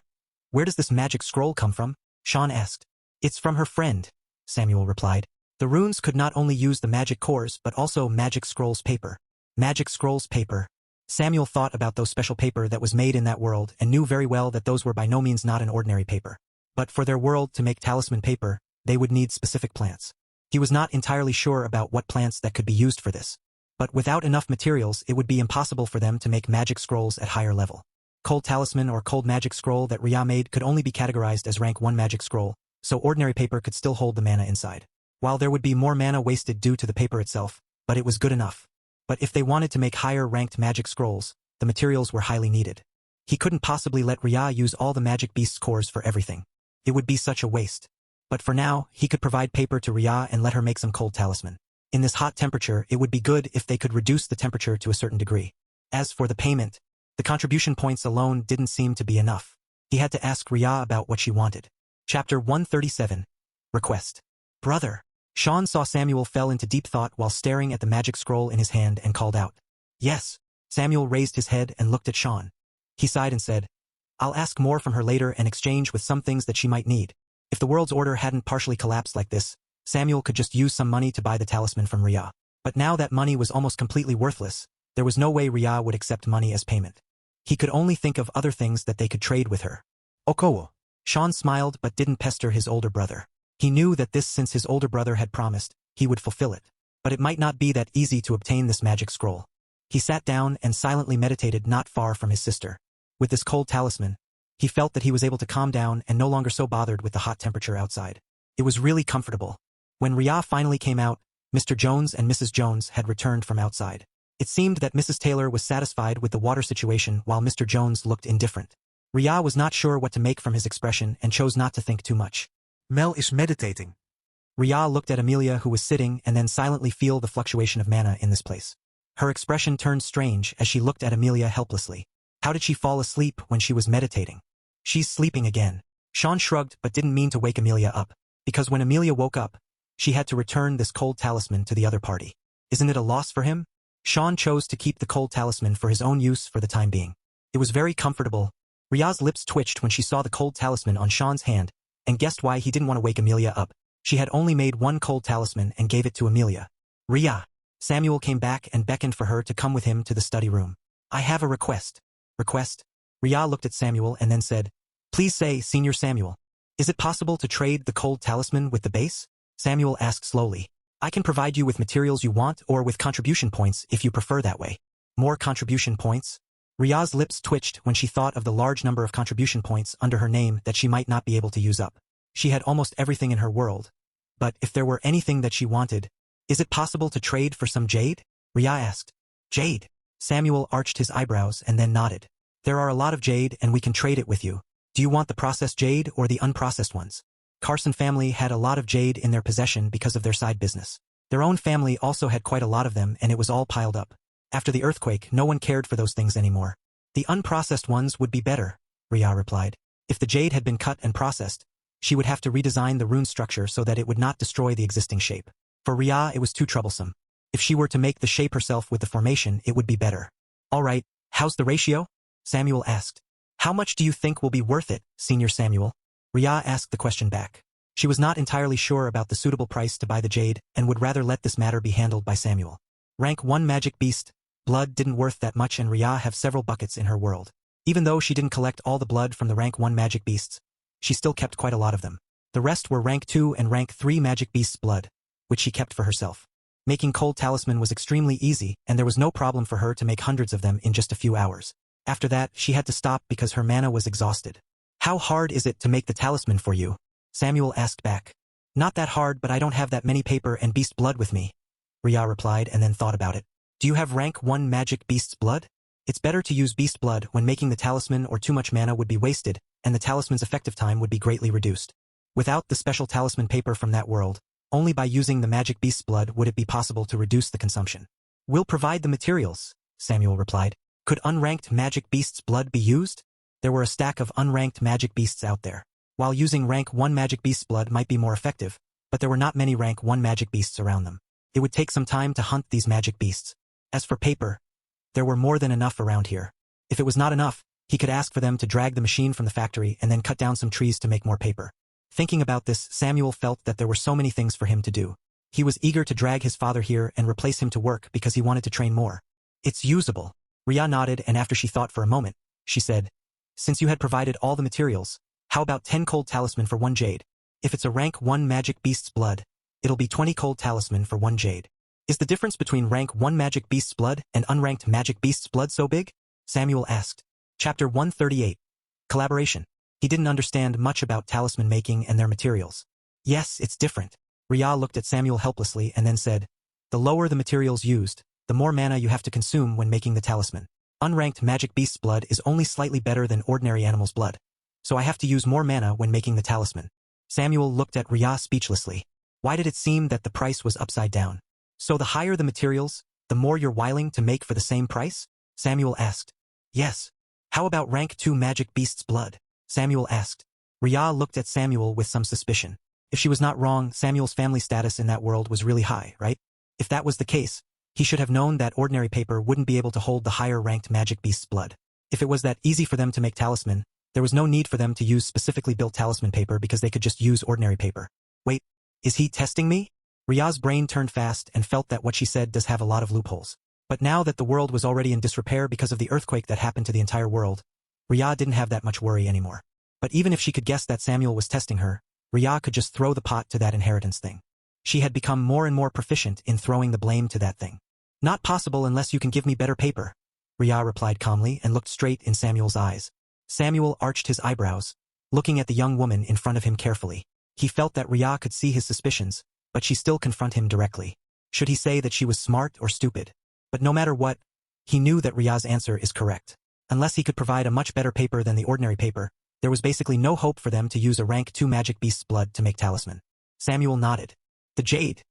where does this magic scroll come from? Sean asked. It's from her friend, Samuel replied. The runes could not only use the magic cores but also magic scrolls paper. Magic scrolls paper. Samuel thought about those special paper that was made in that world and knew very well that those were by no means not an ordinary paper. But for their world to make talisman paper, they would need specific plants. He was not entirely sure about what plants that could be used for this. But without enough materials, it would be impossible for them to make magic scrolls at higher level. Cold talisman or cold magic scroll that Rhea made could only be categorized as rank 1 magic scroll, so ordinary paper could still hold the mana inside. While there would be more mana wasted due to the paper itself, but it was good enough. But if they wanted to make higher ranked magic scrolls, the materials were highly needed. He couldn't possibly let Rhea use all the magic beast's cores for everything. It would be such a waste. But for now, he could provide paper to Rhea and let her make some cold talisman. In this hot temperature, it would be good if they could reduce the temperature to a certain degree. As for the payment, the contribution points alone didn't seem to be enough. He had to ask Rhea about what she wanted. Chapter 137. Request. Brother. Sean saw Samuel fell into deep thought while staring at the magic scroll in his hand and called out. Yes. Samuel raised his head and looked at Sean. He sighed and said, I'll ask more from her later and exchange with some things that she might need. If the world's order hadn't partially collapsed like this, Samuel could just use some money to buy the talisman from Rhea. But now that money was almost completely worthless, there was no way Rhea would accept money as payment. He could only think of other things that they could trade with her. Okowo. Sean smiled but didn't pester his older brother. He knew that since his older brother had promised, he would fulfill it. But it might not be that easy to obtain this magic scroll. He sat down and silently meditated not far from his sister. With this cold talisman, he felt that he was able to calm down and no longer so bothered with the hot temperature outside. It was really comfortable. When Rhea finally came out, Mr. Jones and Mrs. Jones had returned from outside. It seemed that Mrs. Taylor was satisfied with the water situation while Mr. Jones looked indifferent. Rhea was not sure what to make from his expression and chose not to think too much. Mel is meditating. Rhea looked at Amelia, who was sitting, and then silently feel the fluctuation of mana in this place. Her expression turned strange as she looked at Amelia helplessly. How did she fall asleep when she was meditating? She's sleeping again. Sean shrugged but didn't mean to wake Amelia up, because when Amelia woke up, she had to return this cold talisman to the other party. Isn't it a loss for him? Sean chose to keep the cold talisman for his own use for the time being. It was very comfortable. Rhea's lips twitched when she saw the cold talisman on Sean's hand, and guessed why he didn't want to wake Amelia up. She had only made one cold talisman and gave it to Amelia. Rhea. Samuel came back and beckoned for her to come with him to the study room. I have a request. Request? Rhea looked at Samuel and then said, Please say, Senior Samuel. Is it possible to trade the cold talisman with the base? Samuel asked slowly. I can provide you with materials you want or with contribution points if you prefer that way. More contribution points? Rhea's lips twitched when she thought of the large number of contribution points under her name that she might not be able to use up. She had almost everything in her world. But if there were anything that she wanted, is it possible to trade for some jade? Rhea asked. Jade? Samuel arched his eyebrows and then nodded. There are a lot of jade and we can trade it with you. Do you want the processed jade or the unprocessed ones? Carson family had a lot of jade in their possession because of their side business. Their own family also had quite a lot of them and it was all piled up. After the earthquake, no one cared for those things anymore. The unprocessed ones would be better, Rhea replied. If the jade had been cut and processed, she would have to redesign the rune structure so that it would not destroy the existing shape. For Rhea, it was too troublesome. If she were to make the shape herself with the formation, it would be better. All right, how's the ratio? Samuel asked. How much do you think will be worth it, Senior Samuel? Rhea asked the question back. She was not entirely sure about the suitable price to buy the jade and would rather let this matter be handled by Samuel. Rank 1 magic beast. Blood didn't worth that much and Rhea have several buckets in her world. Even though she didn't collect all the blood from the rank 1 magic beasts, she still kept quite a lot of them. The rest were rank 2 and rank 3 magic beasts' blood, which she kept for herself. Making cold talisman was extremely easy and there was no problem for her to make hundreds of them in just a few hours. After that, she had to stop because her mana was exhausted. How hard is it to make the talisman for you? Samuel asked back. Not that hard, but I don't have that many paper and beast blood with me. Ria replied and then thought about it. Do you have rank 1 magic beast's blood? It's better to use beast blood when making the talisman, or too much mana would be wasted, and the talisman's effective time would be greatly reduced. Without the special talisman paper from that world, only by using the magic beast's blood would it be possible to reduce the consumption. We'll provide the materials, Samuel replied. Could unranked magic beast's blood be used? There were a stack of unranked magic beasts out there. While using rank 1 magic beast's blood might be more effective, but there were not many rank 1 magic beasts around them. It would take some time to hunt these magic beasts. As for paper, there were more than enough around here. If it was not enough, he could ask for them to drag the machine from the factory and then cut down some trees to make more paper. Thinking about this, Samuel felt that there were so many things for him to do. He was eager to drag his father here and replace him to work because he wanted to train more. It's usable. Ria nodded, and after she thought for a moment, she said, since you had provided all the materials, how about 10 cold talisman for 1 jade? If it's a rank 1 magic beast's blood, it'll be 20 cold talisman for 1 jade. Is the difference between rank 1 magic beast's blood and unranked magic beast's blood so big? Samuel asked. Chapter 138. Collaboration. He didn't understand much about talisman making and their materials. Yes, it's different. Ria looked at Samuel helplessly and then said, the lower the materials used, the more mana you have to consume when making the talisman. Unranked magic beast's blood is only slightly better than ordinary animal's blood, so I have to use more mana when making the talisman. Samuel looked at Ria speechlessly. Why did it seem that the price was upside down? So the higher the materials, the more you're willing to make for the same price? Samuel asked. Yes. How about rank 2 magic beast's blood? Samuel asked. Ria looked at Samuel with some suspicion. If she was not wrong, Samuel's family status in that world was really high, right? If that was the case, he should have known that ordinary paper wouldn't be able to hold the higher-ranked magic beast's blood. If it was that easy for them to make talisman, there was no need for them to use specifically built talisman paper because they could just use ordinary paper. Wait, is he testing me? Ria's brain turned fast and felt that what she said does have a lot of loopholes. But now that the world was already in disrepair because of the earthquake that happened to the entire world, Ria didn't have that much worry anymore. But even if she could guess that Samuel was testing her, Ria could just throw the pot to that inheritance thing. She had become more and more proficient in throwing the blame to that thing. Not possible unless you can give me better paper, Ria replied calmly and looked straight in Samuel's eyes. Samuel arched his eyebrows, looking at the young woman in front of him carefully. He felt that Ria could see his suspicions, but she still confronted him directly. Should he say that she was smart or stupid? But no matter what, he knew that Ria's answer is correct. Unless he could provide a much better paper than the ordinary paper, there was basically no hope for them to use a rank 2 magic beast's blood to make talisman. Samuel nodded. The jade.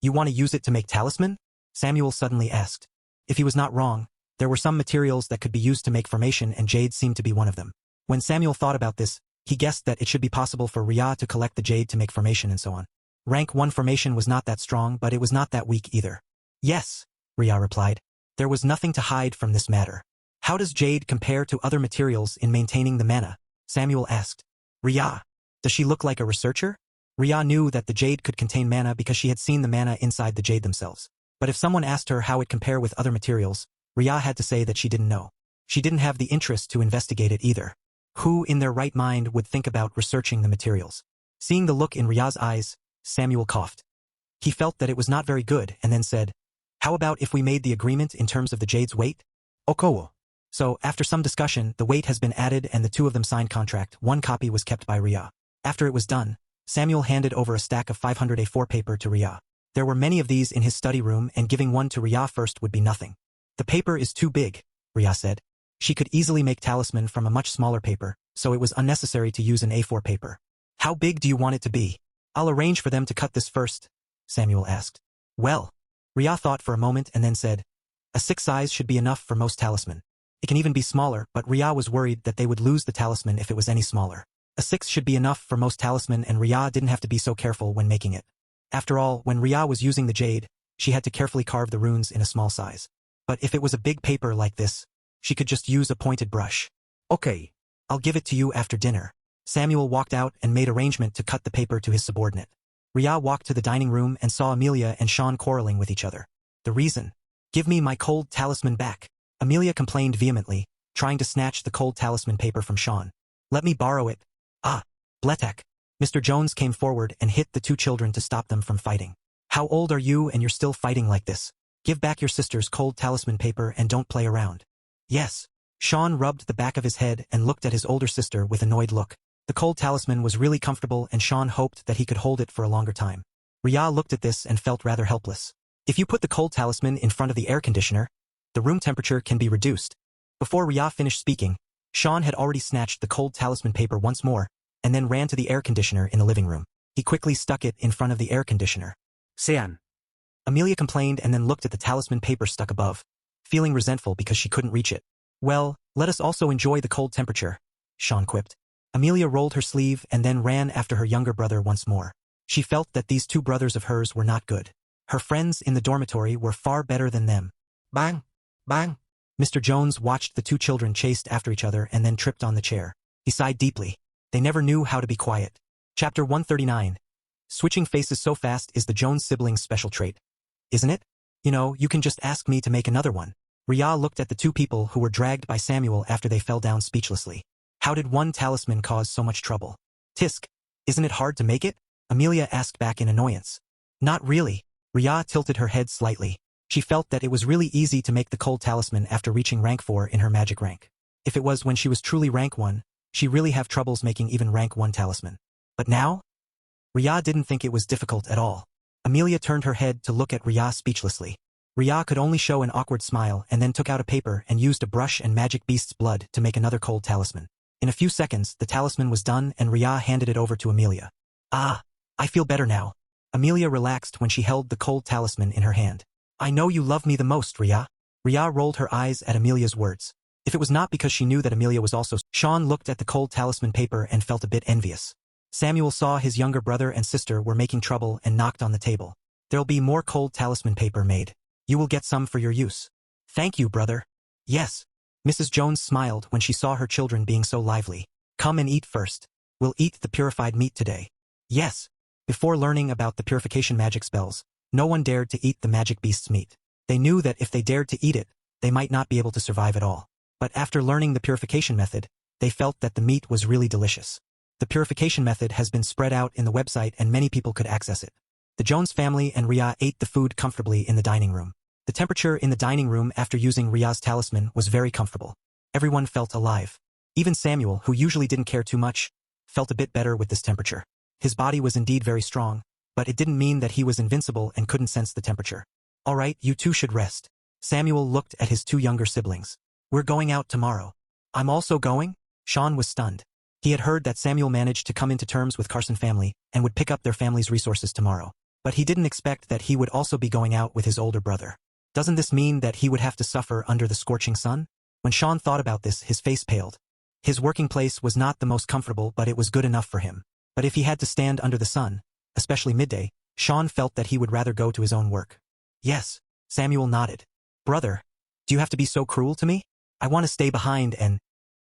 You want to use it to make talisman? Samuel suddenly asked. If he was not wrong, there were some materials that could be used to make formation, and jade seemed to be one of them. When Samuel thought about this, he guessed that it should be possible for Ria to collect the jade to make formation and so on. Rank 1 formation was not that strong, but it was not that weak either. Yes, Ria replied. There was nothing to hide from this matter. How does jade compare to other materials in maintaining the mana? Samuel asked. Ria. Does she look like a researcher? Ria knew that the jade could contain mana because she had seen the mana inside the jade themselves. But if someone asked her how it compared with other materials, Ria had to say that she didn't know. She didn't have the interest to investigate it either. Who in their right mind would think about researching the materials? Seeing the look in Ria's eyes, Samuel coughed. He felt that it was not very good and then said, how about if we made the agreement in terms of the jade's weight? Okowo. So, after some discussion, the weight has been added and the two of them signed contract. One copy was kept by Ria. After it was done, Samuel handed over a stack of 500 A4 paper to Ria. There were many of these in his study room, and giving one to Ria first would be nothing. The paper is too big, Ria said. She could easily make talisman from a much smaller paper, so it was unnecessary to use an A4 paper. How big do you want it to be? I'll arrange for them to cut this first, Samuel asked. Well, Ria thought for a moment and then said, a 6 size should be enough for most talisman. It can even be smaller, but Ria was worried that they would lose the talisman if it was any smaller. A 6 should be enough for most talisman, and Ria didn't have to be so careful when making it. After all, when Ria was using the jade, she had to carefully carve the runes in a small size. But if it was a big paper like this, she could just use a pointed brush. Okay, I'll give it to you after dinner. Samuel walked out and made arrangement to cut the paper to his subordinate. Ria walked to the dining room and saw Amelia and Sean quarreling with each other. The reason? Give me my cold talisman back. Amelia complained vehemently, trying to snatch the cold talisman paper from Sean. Let me borrow it. Ah, Bletek. Mr. Jones came forward and hit the two children to stop them from fighting. How old are you and you're still fighting like this? Give back your sister's cold talisman paper and don't play around. Yes. Sean rubbed the back of his head and looked at his older sister with an annoyed look. The cold talisman was really comfortable and Sean hoped that he could hold it for a longer time. Ria looked at this and felt rather helpless. If you put the cold talisman in front of the air conditioner, the room temperature can be reduced. Before Ria finished speaking, Sean had already snatched the cold talisman paper once more, and then ran to the air conditioner in the living room. He quickly stuck it in front of the air conditioner. Sean. Amelia complained and then looked at the talisman paper stuck above, feeling resentful because she couldn't reach it. Well, let us also enjoy the cold temperature, Sean quipped. Amelia rolled her sleeve and then ran after her younger brother once more. She felt that these two brothers of hers were not good. Her friends in the dormitory were far better than them. Bang! Bang! Mr. Jones watched the two children chased after each other and then tripped on the chair. He sighed deeply. They never knew how to be quiet. Chapter 139. Switching faces so fast is the Jones siblings' special trait. Isn't it? You know, you can just ask me to make another one. Ria looked at the two people who were dragged by Samuel after they fell down speechlessly. How did one talisman cause so much trouble? Tisk, isn't it hard to make it? Amelia asked back in annoyance. Not really. Ria tilted her head slightly. She felt that it was really easy to make the cold talisman after reaching rank 4 in her magic rank. If it was when she was truly rank 1, she really have troubles making even rank 1 talisman. But now? Ria didn't think it was difficult at all. Amelia turned her head to look at Ria speechlessly. Ria could only show an awkward smile and then took out a paper and used a brush and magic beast's blood to make another cold talisman. In a few seconds, the talisman was done and Ria handed it over to Amelia. Ah, I feel better now. Amelia relaxed when she held the cold talisman in her hand. I know you love me the most, Ria. Ria rolled her eyes at Amelia's words. If it was not because she knew that Amelia was also... Sean looked at the cold talisman paper and felt a bit envious. Samuel saw his younger brother and sister were making trouble and knocked on the table. There'll be more cold talisman paper made. You will get some for your use. Thank you, brother. Yes. Mrs. Jones smiled when she saw her children being so lively. Come and eat first. We'll eat the purified meat today. Yes. Before learning about the purification magic spells, no one dared to eat the magic beast's meat. They knew that if they dared to eat it, they might not be able to survive at all. But after learning the purification method, they felt that the meat was really delicious. The purification method has been spread out in the website and many people could access it. The Jones family and Ria ate the food comfortably in the dining room. The temperature in the dining room after using Ria's talisman was very comfortable. Everyone felt alive. Even Samuel, who usually didn't care too much, felt a bit better with this temperature. His body was indeed very strong, but it didn't mean that he was invincible and couldn't sense the temperature. All right, you two should rest. Samuel looked at his two younger siblings. We're going out tomorrow. I'm also going? Sean was stunned. He had heard that Samuel managed to come into terms with Carson family and would pick up their family's resources tomorrow. But he didn't expect that he would also be going out with his older brother. Doesn't this mean that he would have to suffer under the scorching sun? When Sean thought about this, his face paled. His working place was not the most comfortable, but it was good enough for him. But if he had to stand under the sun, especially midday, Sean felt that he would rather go to his own work. Yes, Samuel nodded. Brother, do you have to be so cruel to me? I want to stay behind and...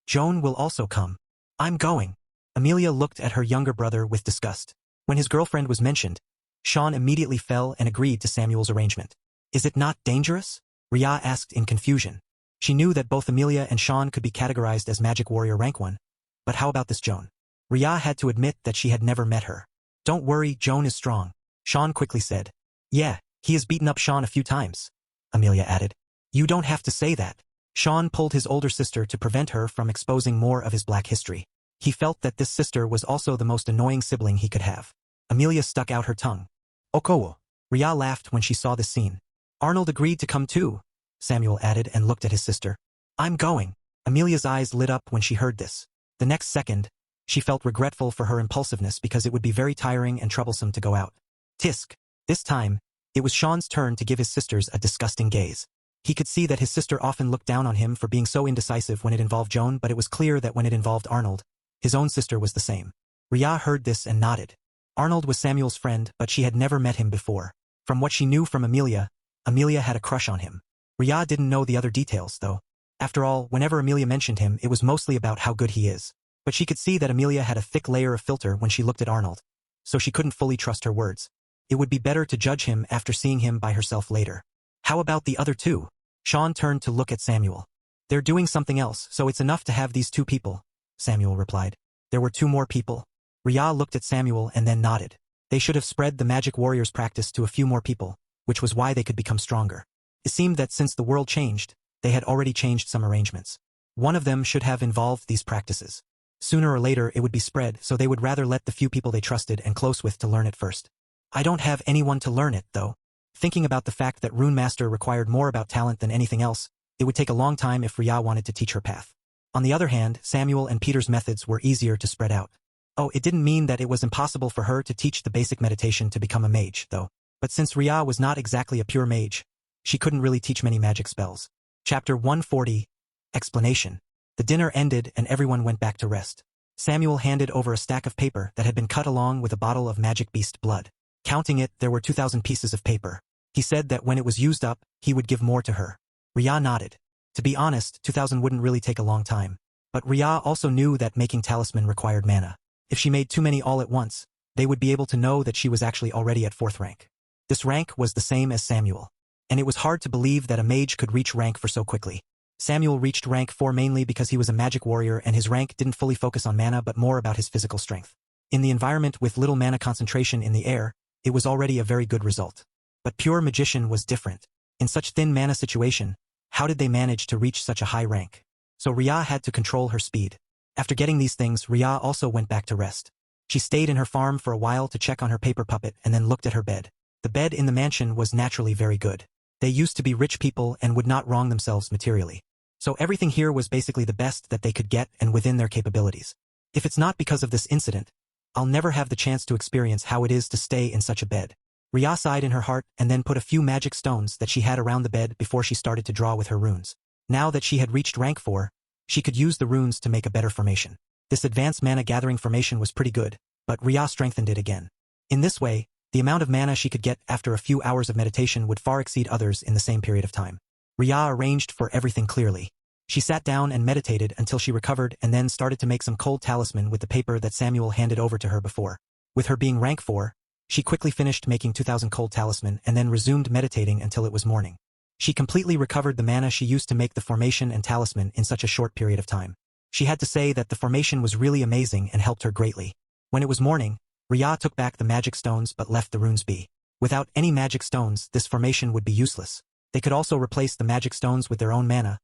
Joan will also come. I'm going. Amelia looked at her younger brother with disgust. When his girlfriend was mentioned, Sean immediately fell and agreed to Samuel's arrangement. Is it not dangerous? Ria asked in confusion. She knew that both Amelia and Sean could be categorized as magic warrior rank 1. But how about this Joan? Ria had to admit that she had never met her. Don't worry, Joan is strong, Sean quickly said. Yeah, he has beaten up Sean a few times, Amelia added. You don't have to say that. Sean pulled his older sister to prevent her from exposing more of his black history. He felt that this sister was also the most annoying sibling he could have. Amelia stuck out her tongue. Okowo. Ria laughed when she saw this scene. Arnold agreed to come too, Samuel added and looked at his sister. I'm going. Amelia's eyes lit up when she heard this. The next second, she felt regretful for her impulsiveness because it would be very tiring and troublesome to go out. Tisk. This time, it was Sean's turn to give his sisters a disgusting gaze. He could see that his sister often looked down on him for being so indecisive when it involved Joan, but it was clear that when it involved Arnold, his own sister was the same. Ria heard this and nodded. Arnold was Samuel's friend, but she had never met him before. From what she knew from Amelia, Amelia had a crush on him. Ria didn't know the other details, though. After all, whenever Amelia mentioned him, it was mostly about how good he is. But she could see that Amelia had a thick layer of filter when she looked at Arnold, so she couldn't fully trust her words. It would be better to judge him after seeing him by herself later. How about the other two? Sean turned to look at Samuel. They're doing something else, so it's enough to have these two people, Samuel replied. There were two more people. Ria looked at Samuel and then nodded. They should have spread the magic warriors practice to a few more people, which was why they could become stronger. It seemed that since the world changed, they had already changed some arrangements. One of them should have involved these practices. Sooner or later it would be spread, so they would rather let the few people they trusted and close with to learn it first. I don't have anyone to learn it, though. Thinking about the fact that Runemaster required more about talent than anything else, it would take a long time if Rhea wanted to teach her path. On the other hand, Samuel and Peter's methods were easier to spread out. Oh, it didn't mean that it was impossible for her to teach the basic meditation to become a mage, though. But since Rhea was not exactly a pure mage, she couldn't really teach many magic spells. Chapter 140. Explanation. The dinner ended and everyone went back to rest. Samuel handed over a stack of paper that had been cut along with a bottle of magic beast blood. Counting it, there were 2,000 pieces of paper. He said that when it was used up, he would give more to her. Rhea nodded. To be honest, 2,000 wouldn't really take a long time. But Rhea also knew that making talisman required mana. If she made too many all at once, they would be able to know that she was actually already at 4th rank. This rank was the same as Samuel. And it was hard to believe that a mage could reach rank 4 so quickly. Samuel reached rank 4 mainly because he was a magic warrior and his rank didn't fully focus on mana but more about his physical strength. In the environment with little mana concentration in the air, it was already a very good result. But pure magician was different. In such thin mana situation, how did they manage to reach such a high rank? So Rhea had to control her speed. After getting these things, Rhea also went back to rest. She stayed in her farm for a while to check on her paper puppet and then looked at her bed. The bed in the mansion was naturally very good. They used to be rich people and would not wrong themselves materially. So everything here was basically the best that they could get and within their capabilities. If it's not because of this incident, I'll never have the chance to experience how it is to stay in such a bed. Rhea sighed in her heart and then put a few magic stones that she had around the bed before she started to draw with her runes. Now that she had reached rank 4, she could use the runes to make a better formation. This advanced mana gathering formation was pretty good, but Rhea strengthened it again. In this way, the amount of mana she could get after a few hours of meditation would far exceed others in the same period of time. Rhea arranged for everything clearly. She sat down and meditated until she recovered and then started to make some cold talisman with the paper that Samuel handed over to her before. With her being rank 4, she quickly finished making 2,000 cold talisman and then resumed meditating until it was morning. She completely recovered the mana she used to make the formation and talisman in such a short period of time. She had to say that the formation was really amazing and helped her greatly. When it was morning, Rhea took back the magic stones but left the runes be. Without any magic stones, this formation would be useless. They could also replace the magic stones with their own mana,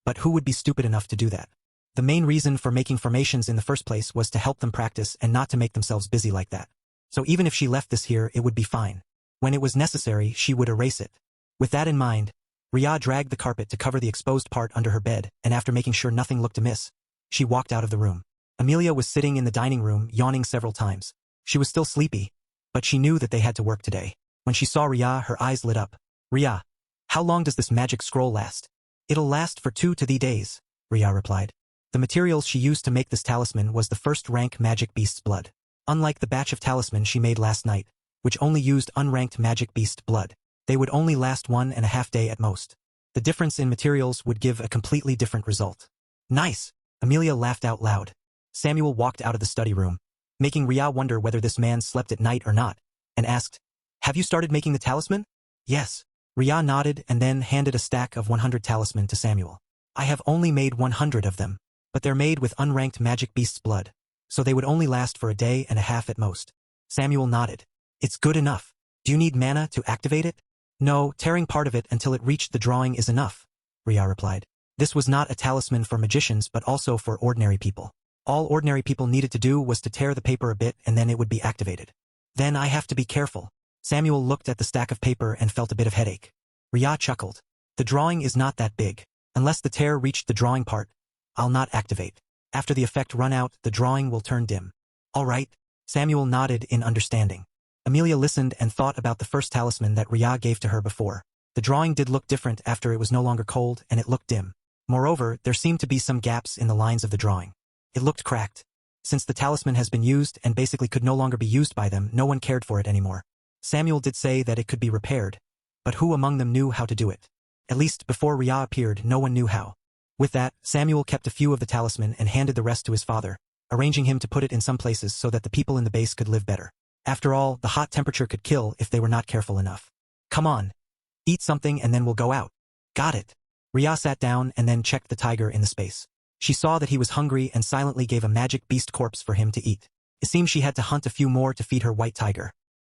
but who would be stupid enough to do that? The main reason for making formations in the first place was to help them practice and not to make themselves busy like that. So even if she left this here, it would be fine. When it was necessary, she would erase it. With that in mind, Rhea dragged the carpet to cover the exposed part under her bed, and after making sure nothing looked amiss, she walked out of the room. Amelia was sitting in the dining room, yawning several times. She was still sleepy, but she knew that they had to work today. When she saw Rhea, her eyes lit up. Rhea, how long does this magic scroll last? It'll last for 2 to 3 days, Rhea replied. The materials she used to make this talisman was the 1st rank magic beast's blood. Unlike the batch of talisman she made last night, which only used unranked magic beast blood, they would only last 1.5 days at most. The difference in materials would give a completely different result. Nice! Amelia laughed out loud. Samuel walked out of the study room, making Rhea wonder whether this man slept at night or not, and asked, "Have you started making the talisman?" "Yes." Rhea nodded and then handed a stack of 100 talisman to Samuel. "I have only made 100 of them, but they're made with unranked magic beast's blood, so they would only last for 1.5 days at most." Samuel nodded. "It's good enough. Do you need mana to activate it?" "No, tearing part of it until it reached the drawing is enough," Rhea replied. This was not a talisman for magicians but also for ordinary people. All ordinary people needed to do was to tear the paper a bit and then it would be activated. "Then I have to be careful." Samuel looked at the stack of paper and felt a bit of headache. Rhea chuckled. "The drawing is not that big. Unless the tear reached the drawing part, I'll not activate. After the effect run out, the drawing will turn dim." "All right." Samuel nodded in understanding. Amelia listened and thought about the first talisman that Rhea gave to her before. The drawing did look different after it was no longer cold and it looked dim. Moreover, there seemed to be some gaps in the lines of the drawing. It looked cracked. Since the talisman has been used and basically could no longer be used by them, no one cared for it anymore. Samuel did say that it could be repaired, but who among them knew how to do it? At least before Rhea appeared, no one knew how. With that, Samuel kept a few of the talisman and handed the rest to his father, arranging him to put it in some places so that the people in the base could live better. After all, the hot temperature could kill if they were not careful enough. "Come on. Eat something and then we'll go out." "Got it." Rhea sat down and then checked the tiger in the space. She saw that he was hungry and silently gave a magic beast corpse for him to eat. It seemed she had to hunt a few more to feed her white tiger.